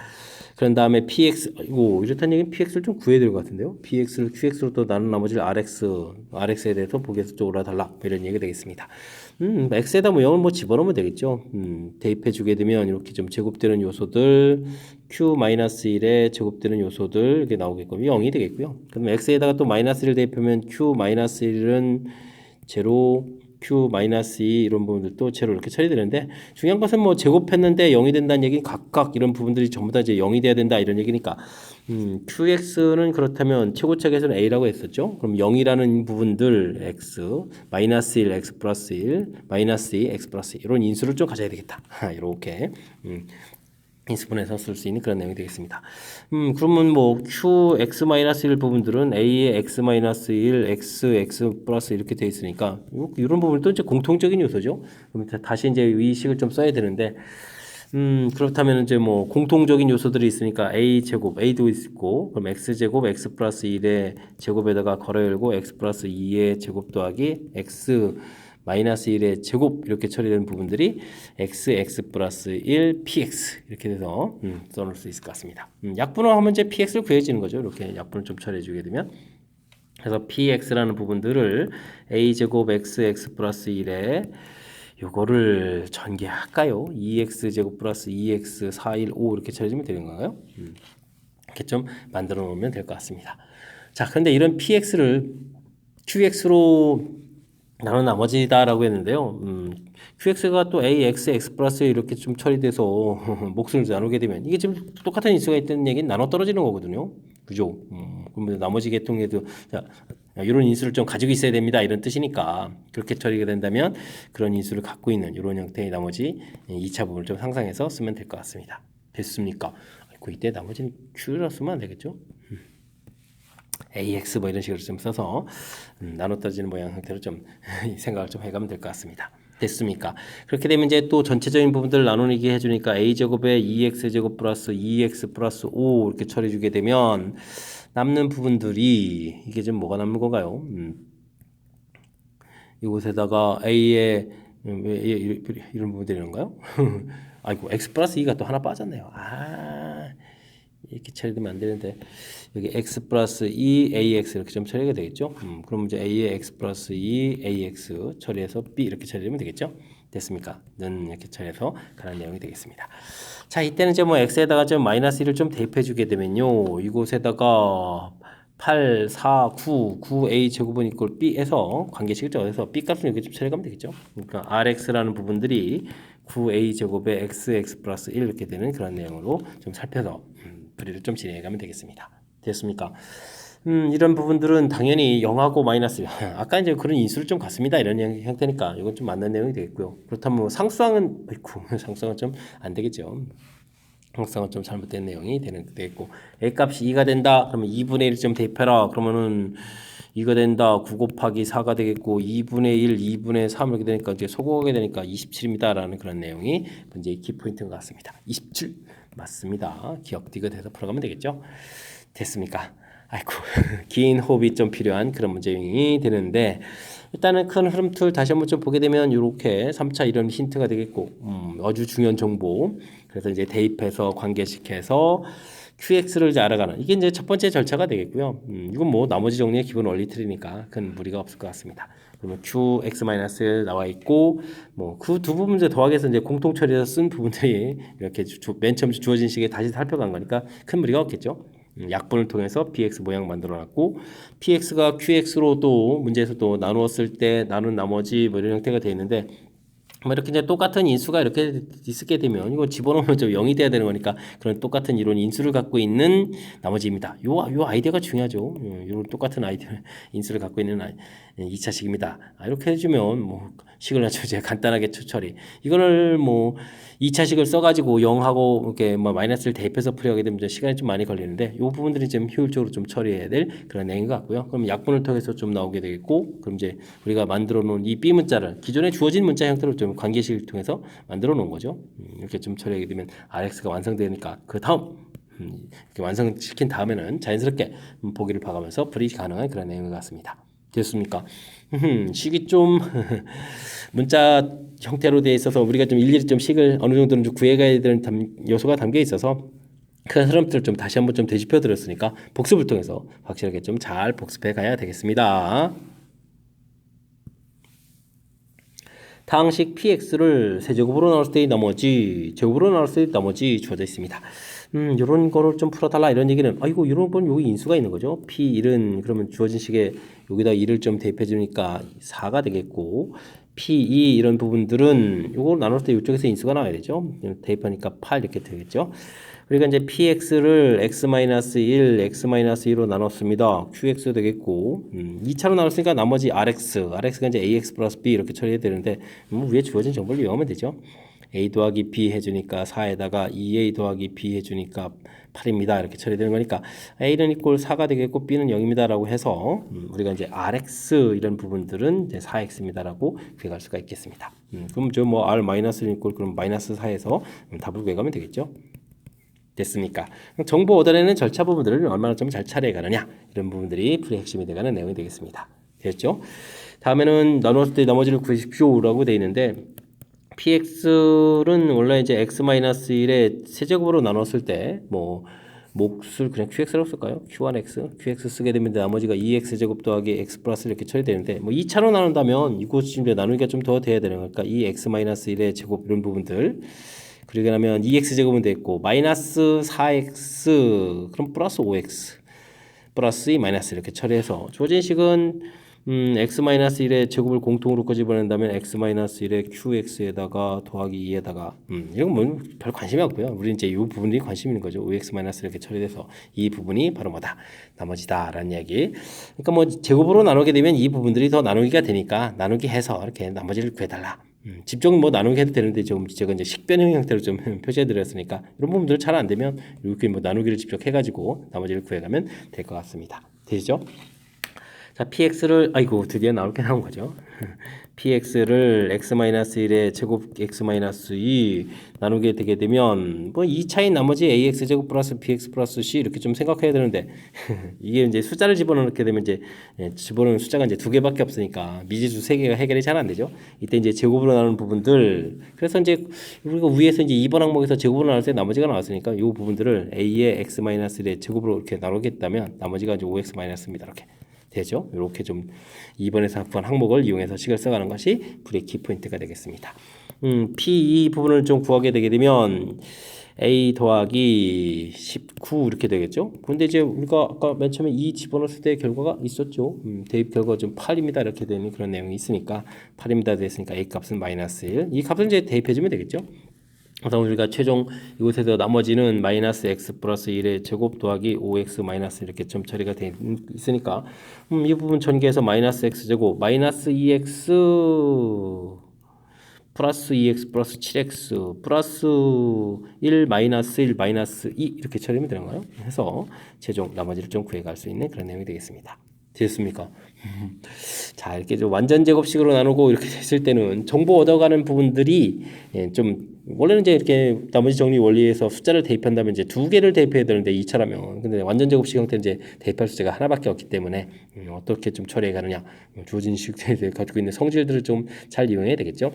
그런 다음에 px, 이렇다는 얘기는 px를 좀 구해야 될 것 같은데요? px를 qx로 또 나눈 나머지를 rx에 대해서 보기에서 쪽으로 달라. 이런 얘기가 되겠습니다. x에다 뭐 0을 집어넣으면 되겠죠. 대입해 주게 되면 이렇게 좀 제곱되는 요소들, q-1에 제곱되는 요소들 이렇게 나오겠고 0이 되겠고요. 그럼 x에다가 또 -1을 대입하면 q-1은 제로, q-2 이런 부분들도 제로 이렇게 처리되는데, 중요한 것은 뭐 제곱했는데 0이 된다는 얘기는 각각 이런 부분들이 전부 다 이제 0이 돼야 된다 이런 얘기니까 qx는 그렇다면 최고차 계수는 a라고 했었죠. 그럼 0이라는 부분들 x, -1, x 플러스 1, -2, x 플러스 1 이런 인수를 좀 가져야 되겠다. 이렇게 인수분해서 쓸 수 있는 그런 내용이 되겠습니다. 그러면 뭐 qx-1 부분들은 a의 x-1, x 플러스 이렇게 돼 있으니까 이런 부분도 이제 공통적인 요소죠. 그럼 다시 이제 이 식을 좀 써야 되는데, 그렇다면 이제 뭐 공통적인 요소들이 있으니까 a 제곱, a도 있고, 그럼 x 제곱, x 플러스 1의 제곱에다가 괄호 열고 x 플러스 2의 제곱 더하기 x 마이너스 1의 제곱 이렇게 처리되는 부분들이 x 플러스 1 px 이렇게 돼서 써놓을 수 있을 것 같습니다. 약분하면 이제 px를 구해지는 거죠. 이렇게 약분을 좀 처리해 주게 되면, 그래서 px라는 부분들을 a 제곱 x 플러스 1에 요거를 전개할까요? 2x 제곱 플러스 2x 4, 1, 5 이렇게 처리해주면 되는 건가요? 이렇게 좀 만들어 놓으면 될 것 같습니다. 자, 그런데 이런 px를 qx로 나눈 나머지다라고 했는데요. qx가 또 x 플러스 이렇게 좀 처리돼서 몫을 나누게 되면 이게 지금 똑같은 인수가 있다는 얘기는 나눠 떨어지는 거거든요. 그죠? 그러면 나머지 계통에도 이런 인수를 좀 가지고 있어야 됩니다. 이런 뜻이니까 그렇게 처리가 된다면 그런 인수를 갖고 있는 이런 형태의 나머지 2차 부분을 좀 상상해서 쓰면 될 것 같습니다. 됐습니까? 이때 나머지는 q로 쓰면 안 되겠죠? ax 뭐 이런 식으로 좀 써서 나눠 떨어지는 모양 형태로 좀 생각을 좀 해가면 될 것 같습니다. 됐습니까? 그렇게 되면 이제 또 전체적인 부분들을 나누게 해주니까 a제곱에 2x제곱 플러스 2x 플러스 5 이렇게 처리해주게 되면 남는 부분들이 이게 좀 뭐가 남는 건가요? 이곳에다가 a의 왜 이런 부분들이 있는가요? 아이고 x 플러스 2가 또 하나 빠졌네요. 이렇게 처리되면 안 되는데 여기 x 플러스 2 ax 이렇게 좀 처리가 되겠죠. 그럼 이제 a의 x 플러스 2 ax 처리해서 b 이렇게 처리되면 되겠죠. 됐습니까? 는 이렇게 처리해서 가는 내용이 되겠습니다. 자, 이때는 이제 뭐 x에다가 좀 마이너스 1을 좀 대입해 주게 되면요, 이곳에다가 8, 4, 9a 제곱은 이꼴 b에서 관계식을 정해서 b 값을 이렇게 좀 처리하면 되겠죠. 그러니까 rx라는 부분들이 9a 제곱에 x 플러스 1 이렇게 되는 그런 내용으로 좀 살펴서 풀이를 좀 진행해 가면 되겠습니다. 됐습니까? 이런 부분들은 당연히 0하고 마이너스 아까 이제 그런 인수를 좀 갖습니다. 이런 형태니까 이건 좀 맞는 내용이 되겠고요. 그렇다면 뭐 상수항은 상수항은 좀 안 되겠죠. 상수항은 좀 잘못된 내용이 되겠고, a 값이 2가 된다. 그러면 2분의 1점 대입해라. 그러면은 이거 된다. 9 곱하기 4가 되겠고 2분의 1, 2분의 3 이렇게 되니까 이제 소거하게 되니까 27입니다라는 그런 내용이 문제의 키포인트인 것 같습니다. 27 맞습니다. 기억 디귿해서 풀어가면 되겠죠. 됐습니까? 아이고 긴 호흡이 좀 필요한 그런 문제이 되는데 일단은 큰 흐름 틀 다시 한번 좀 보게 되면 이렇게 3차 이런 힌트가 되겠고 아주 중요한 정보 그래서 이제 대입해서 관계시켜서 QX를 이제 알아가는 이게 이제 첫 번째 절차가 되겠고요. 이건 뭐 나머지 정리의 기본 원리 틀이니까 큰 무리가 없을 것 같습니다. 그러면 QX- 나와 있고 뭐 그 두 부분 이제 더하기해서 이제 공통 처리해서 쓴 부분들이 이렇게 맨 처음 주어진 시기에 다시 살펴간 거니까 큰 무리가 없겠죠. 약분을 통해서 px 모양 만들어놨고 px가 qx로 또 문제에서 또 나누었을 때 나눈 나머지 뭐 이런 형태가 되어 있는데 뭐 이렇게 이제 똑같은 인수가 이렇게 있게 되면 이거 집어넣으면 좀 0이 돼야 되는 거니까 그런 똑같은 이론 인수를 갖고 있는 나머지입니다. 요 아이디어가 중요하죠. 요 똑같은 아이디어 인수를 갖고 있는 2차식입니다. 이렇게 해주면 뭐 식을 낮춰 제가 간단하게 처리. 이거를 뭐 2차식을 써가지고 0하고 이렇게 뭐 마이너스를 대입해서 풀이하게 되면 시간이 좀 많이 걸리는데 요 부분들이 좀 효율적으로 좀 처리해야 될 그런 내용인 것 같고요. 그럼 약분을 통해서 좀 나오게 되겠고 그럼 이제 우리가 만들어 놓은 이 B 문자를 기존에 주어진 문자 형태로 좀 관계식을 통해서 만들어 놓은 거죠. 이렇게 좀 처리하게 되면 RX가 완성되니까 그 다음 이렇게 완성시킨 다음에는 자연스럽게 보기를 봐가면서 풀이 가능한 그런 내용인 것 같습니다. 됐습니까? 식이 좀 문자 형태로 되어 있어서 우리가 좀 일일이 좀 식을 어느 정도는 좀 구해가야 되는 요소가 담겨 있어서 그 흐름들을 좀 다시 한번 좀 되짚어 드렸으니까 복습을 통해서 확실하게 좀 잘 복습해 가야 되겠습니다. 다항식 px를 세제곱으로 나올 때 나머지 제곱으로 나올 때 나머지 주어져 있습니다. 요런 거를 좀 풀어달라 이런 얘기는 아이고 이런 건 여기 인수가 있는 거죠. p1은 그러면 주어진 식에 여기다 1을 좀 대입해 주니까 4가 되겠고 p2 이런 부분들은 요걸 나눌 때 이쪽에서 인수가 나와야 되죠. 대입하니까 8 이렇게 되겠죠. 우리가 이제 px를 x-1, x-2로 나눴습니다. qx 되겠고 2차로 나눴으니까 나머지 rx가 이제 ax 플러스 b 이렇게 처리해야 되는데 위에 주어진 정보를 이용하면 되죠. a 더하기 b 해주니까 4에다가 2a 더하기 b 해주니까 8입니다. 이렇게 처리되는 거니까 a는 이꼴 4가 되겠고 b는 0입니다. 라고 해서 우리가 이제 rx 이런 부분들은 이제 4x입니다라고 구해갈 수가 있겠습니다. 그럼 저 뭐 r-1 이꼴 그럼 마이너스 4에서 답을 구해가면 되겠죠. 됐습니까? 정보 얻어내는 절차 부분들을 얼마나 좀 잘 처리해 가느냐 이런 부분들이 풀이의 핵심이 되가는 내용이 되겠습니다. 됐죠? 다음에는 나눴을 때 나머지를 구해주십시오라고 되어 있는데 px는 원래 이제 x-1의 세제곱으로 나눴을 때 뭐 몫을 그냥 qx라고 쓸까요? q1x, qx 쓰게 되면 나머지가 2x제곱 더하기 x 플러스 이렇게 처리되는데 뭐 2차로 나눈다면 이곳이 이제 나누기가 좀 더 돼야 되는 거니까 2x-1의 제곱 이런 부분들 그러게 나면 2x제곱은 됐고 마이너스 4x 그럼 플러스 5x 플러스 2 마이너스 이렇게 처리해서 주어진 식은 x-1의 제곱을 공통으로 끄집어낸다면 x-1의 qx에다가 더하기 2에다가 이건 뭐 별 관심이 없고요. 우리는 이제 이 부분이 관심 있는 거죠. 5x- 이렇게 처리돼서 이 부분이 바로 뭐다? 나머지다라는 이야기. 그러니까 뭐 제곱으로 나누게 되면 이 부분들이 더 나누기가 되니까 나누기 해서 이렇게 나머지를 구해달라. 직접 뭐 나누기 해도 되는데 좀 제가 이제 식변형 형태로 좀 표시해 드렸으니까 이런 부분들 잘 안 되면 이렇게 뭐 나누기를 직접 해가지고 나머지를 구해가면 될 것 같습니다. 되시죠? 자, px를 아이고 드디어 나올 게 나온 거죠. px를 x-1의 제곱 x-2 나누게 되게 되면 뭐 2차인 나머지 ax 제곱 플러스 bx 플러스 c 이렇게 좀 생각해야 되는데 이게 이제 숫자를 집어넣게 되면 이제 집어넣는 숫자가 이제 두 개밖에 없으니까 미지수 세 개가 해결이 잘 안 되죠. 이때 이제 제곱으로 나누는 부분들 그래서 이제 우리가 위에서 이제 2번 항목에서 제곱으로 나눌 때 나머지가 나왔으니까 이 부분들을 a의 x-1의 제곱으로 이렇게 나누겠다면 나머지가 이제 5x-입니다. 이렇게. 되죠. 이렇게 좀 2번에서 학부한 항목을 이용해서 식을 써가는 것이 불의 키포인트가 되겠습니다. P2 부분을 좀 구하게 되게 되면 A 더하기 19 이렇게 되겠죠. 근데 이제 우리가 아까 맨 처음에 2 집어넣었을 때 결과가 있었죠. 대입 결과가 좀 8입니다. 이렇게 되는 그런 내용이 있으니까 8입니다. 됐으니까 A 값은 마이너스 1. 이 값을 이제 대입해주면 되겠죠. 그래서 우리가 최종 이곳에서 나머지는 마이너스 x 플러스 1의 제곱 더하기 5x 마이너스 이렇게 점 처리가 되어 있으니까 이 부분 전개해서 마이너스 x 제곱 마이너스 2x 플러스 2x 플러스 7x 플러스 1 마이너스 1 마이너스 2 이렇게 처리하면 되는 거예요. 해서 최종 나머지를 좀 구해갈 수 있는 그런 내용이 되겠습니다. 됐습니까? 자, 이렇게 좀 완전 제곱식으로 나누고 이렇게 됐을 때는 정보 얻어가는 부분들이 좀 원래는 이제 이렇게 나머지 정리 원리에서 숫자를 대입한다면 이제 두 개를 대입해야 되는데 2차라면 근데 완전 제곱식 형태는 이제 대입할 숫자가 하나밖에 없기 때문에 어떻게 좀 처리해 가느냐 주어진 식들을 가지고 있는 성질들을 좀 잘 이용해야 되겠죠.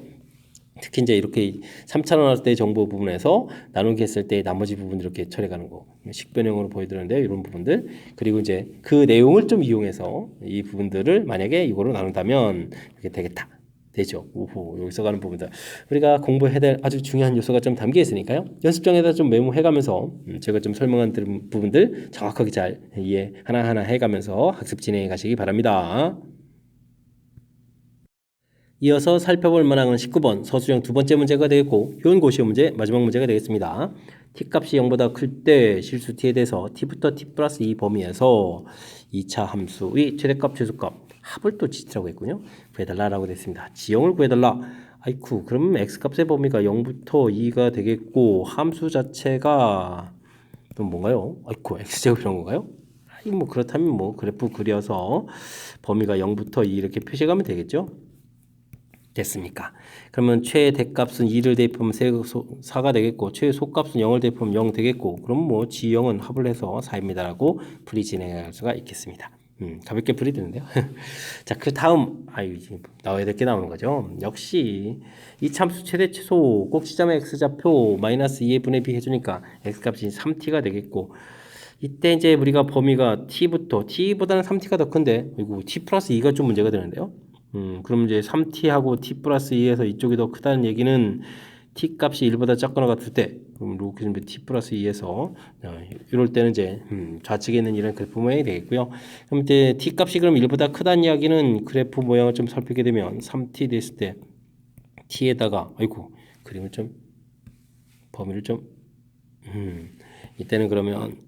특히 이제 이렇게 3차 나눴을 때 정보 부분에서 나누기 했을 때 나머지 부분 이렇게 처리가는 거 식변형으로 보여드렸는데요. 이런 부분들 그리고 이제 그 내용을 좀 이용해서 이 부분들을 만약에 이거로 나눈다면 이렇게 되겠다. 되죠. 오호 여기서 가는 부분들 우리가 공부해야 될 아주 중요한 요소가 좀 담겨 있으니까요. 연습장에다 좀 메모해가면서 제가 좀 설명한 부분들 정확하게 잘 이해 하나하나 해가면서 학습 진행해 가시기 바랍니다. 이어서 살펴볼 문항은 19번 서술형 두 번째 문제가 되겠고 효은고시어 문제 마지막 문제가 되겠습니다. t값이 0보다 클 때 실수 t에 대해서 t부터 t 플러스 2 범위에서 2차 함수의 최대값 최소값 합을 또 지시라고 했군요. 구해달라라고 됐습니다. 지형을 구해달라. 아이쿠 그럼 x값의 범위가 0부터 2가 되겠고 함수 자체가 또 뭔가요? 아이쿠 x제곱 이런 건가요? 아이 뭐 그렇다면 뭐 그래프 그려서 범위가 0부터 2 이렇게 표시하면 되겠죠. 됐습니까? 그러면 최대값은 2를 대입하면 4가 되겠고 최소값은 0을 대입하면 0 되겠고 그럼 뭐 G0은 합을 해서 4입니다라고 풀이 진행할 수가 있겠습니다. 가볍게 풀이 되는데요. 자, 그 다음 나와야 될 게 나오는 거죠. 역시 이 참수 최대 최소 꼭지점의 x좌표 마이너스 2의 분의 b 해주니까 x값이 3t가 되겠고 이때 이제 우리가 범위가 t보다는 3t가 더 큰데 그리고 t 플러스 2가 좀 문제가 되는데요. 그럼 이제 3t하고 t 플러스 2에서 이쪽이 더 크다는 얘기는 t 값이 1보다 작거나 같을 때 그럼 로그 t 플러스 2에서 이럴 때는 이제 좌측에 있는 이런 그래프 모양이 되겠고요. 그럼 이제 t 값이 그럼 1보다 크다는 이야기는 그래프 모양을 좀 살피게 되면 3t 됐을 때 t에다가 그림을 좀 범위를 좀 이때는 그러면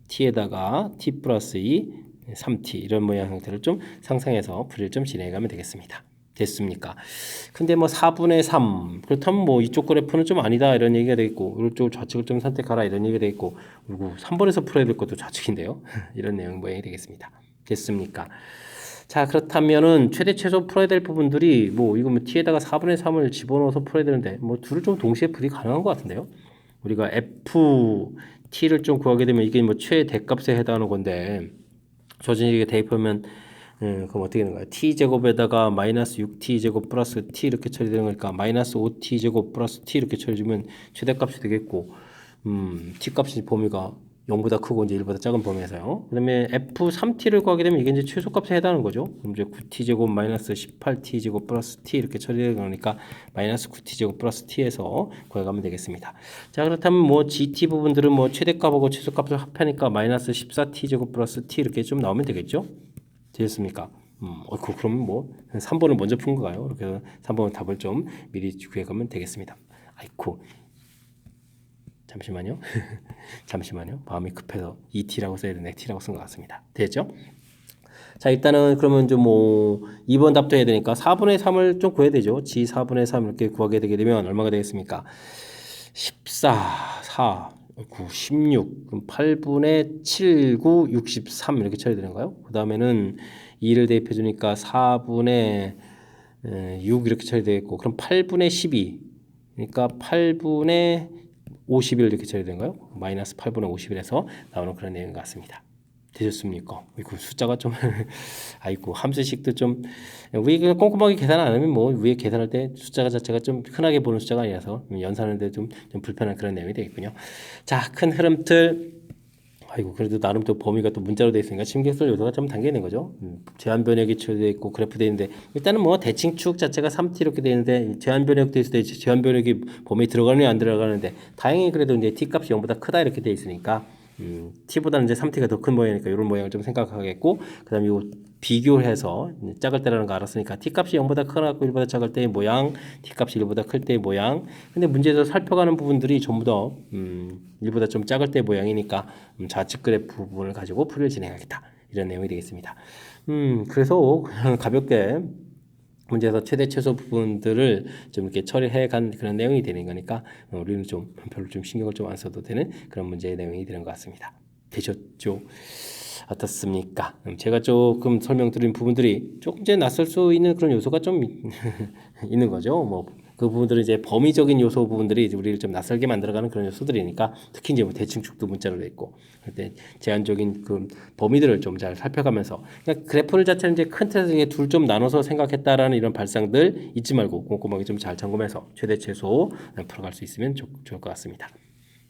t에다가 t 플러스 2 3t 이런 모양 형태를 좀 상상해서 풀이를 좀 진행하면 되겠습니다. 됐습니까? 근데 뭐 4분의 3 그렇다면 뭐 이쪽 그래프는 좀 아니다 이런 얘기가 되겠고 이쪽 좌측을 좀 선택하라 이런 얘기가 되겠고 그리고 3번에서 풀어야 될 것도 좌측인데요. 이런 내용 모양이 되겠습니다. 됐습니까? 자 그렇다면은 최대 최소 풀어야 될 부분들이 뭐 이거 뭐 t에다가 4분의 3을 집어넣어서 풀어야 되는데 뭐 둘을 좀 동시에 풀이 가능한 것 같은데요. 우리가 ft를 좀 구하게 되면 이게 뭐 최대값에 해당하는 건데 조진식에 대입하면 그럼 어떻게 되는 거야? t제곱에다가 마이너스 6t제곱 플러스 t 이렇게 처리되는 거니까 마이너스 5t제곱 플러스 t 이렇게 처리해주면 최대값이 되겠고 t값이 범위가 0보다 크고 이제 1보다 작은 범위에서요. 그 다음에 f3t를 구하게 되면 이게 이제 최소값에 해당하는 거죠. 그럼 이제 9t제곱 마이너스 18t제곱 플러스 t 이렇게 처리되는 거니까 마이너스 9t제곱 플러스 t에서 구해가면 되겠습니다. 자 그렇다면 뭐 gt 부분들은 뭐 최대값하고 최소값을 합하니까 마이너스 14t제곱 플러스 t 이렇게 좀 나오면 되겠죠. 되셨습니까? 그러면 뭐 3번을 먼저 푼 거가요. 이렇게 3번 답을 좀 미리 구해가면 되겠습니다. 잠시만요. 잠시만요. 마음이 급해서 ET라고 써야 되는데 T라고 쓴 것 같습니다. 됐죠? 자 일단은 그러면 좀 뭐 2번 답도 해야 되니까 4분의 3을 좀 구해야 되죠. G 4분의 3 이렇게 구하게 되게 되면 얼마가 되겠습니까? 14, 4, 9, 16 그럼 8분의 7, 9, 63 이렇게 처리되는 거예요. 그 다음에는 2를 대입해 주니까 4분의 6 이렇게 처리되겠고 그럼 8분의 12 그러니까 8분의 51 이렇게 처리된가요? 마이너스 8분의 51에서 나오는 그런 내용 같습니다. 되셨습니까? 이거 숫자가 좀 함수식도 좀 위에 그냥 꼼꼼하게 계산 안 하면 뭐 위에 계산할 때 숫자가 자체가 좀 흔하게 보는 숫자가 아니라서 연산하는데 좀 불편한 그런 내용이 되겠군요. 자, 큰 흐름틀 그래도 나름 또 범위가 또 문자로 되어 있으니까 심계술 요소가 좀 담겨 있는 거죠. 제한 변역이 처리되어 있고 그래프 되어 있는데 일단은 뭐 대칭축 자체가 3t 이렇게 되어 있는데 제한 변역 되어 있을 때 제한 변역이 범위에 들어가느냐 안 들어가는데 다행히 그래도 이제 t 값이 0보다 크다 이렇게 되어 있으니까 t보다는 이제 3t가 더 큰 모양이니까 이런 모양을 좀 생각하겠고 그다음에 요 비교해서 작을 때라는 거 알았으니까 t값이 0보다 크거나 1보다 작을 때의 모양, t값이 1보다 클 때의 모양. 근데 문제에서 살펴가는 부분들이 전부 다 1보다 좀 작을 때의 모양이니까 좌측 그래프 부분을 가지고 풀이를 진행하겠다. 이런 내용이 되겠습니다. 그래서 가볍게 문제에서 최대 최소 부분들을 좀 이렇게 처리해 간 그런 내용이 되는 거니까 우리는 좀 별로 좀 신경을 좀 안 써도 되는 그런 문제의 내용이 되는 것 같습니다. 되셨죠? 어떻습니까? 제가 조금 설명드린 부분들이 조금 이제 낯설 수 있는 그런 요소가 좀 있는 거죠. 뭐 그 부분들은 이제 범위적인 요소 부분들이 이제 우리를 좀 낯설게 만들어가는 그런 요소들이니까 특히 이제 뭐 대칭축도 문자로 돼 있고 그때 제한적인 그 범위들을 좀 잘 살펴가면서 그러니까 그래프를 자체는 이제 큰 틀에서 둘 좀 나눠서 생각했다라는 이런 발상들 잊지 말고 꼼꼼하게 좀 잘 점검해서 최대 최소 풀어갈 수 있으면 좋을 것 같습니다.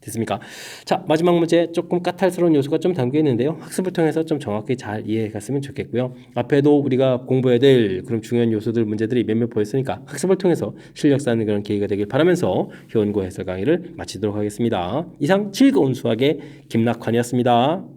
됐습니까? 자, 마지막 문제 조금 까탈스러운 요소가 좀 담겨 있는데요. 학습을 통해서 좀 정확히 잘 이해해 갔으면 좋겠고요. 앞에도 우리가 공부해야 될 그런 중요한 요소들 문제들이 몇몇 보였으니까 학습을 통해서 실력 쌓는 그런 계기가 되길 바라면서 효원고 해설 강의를 마치도록 하겠습니다. 이상 즐거운 수학의 김낙환이었습니다.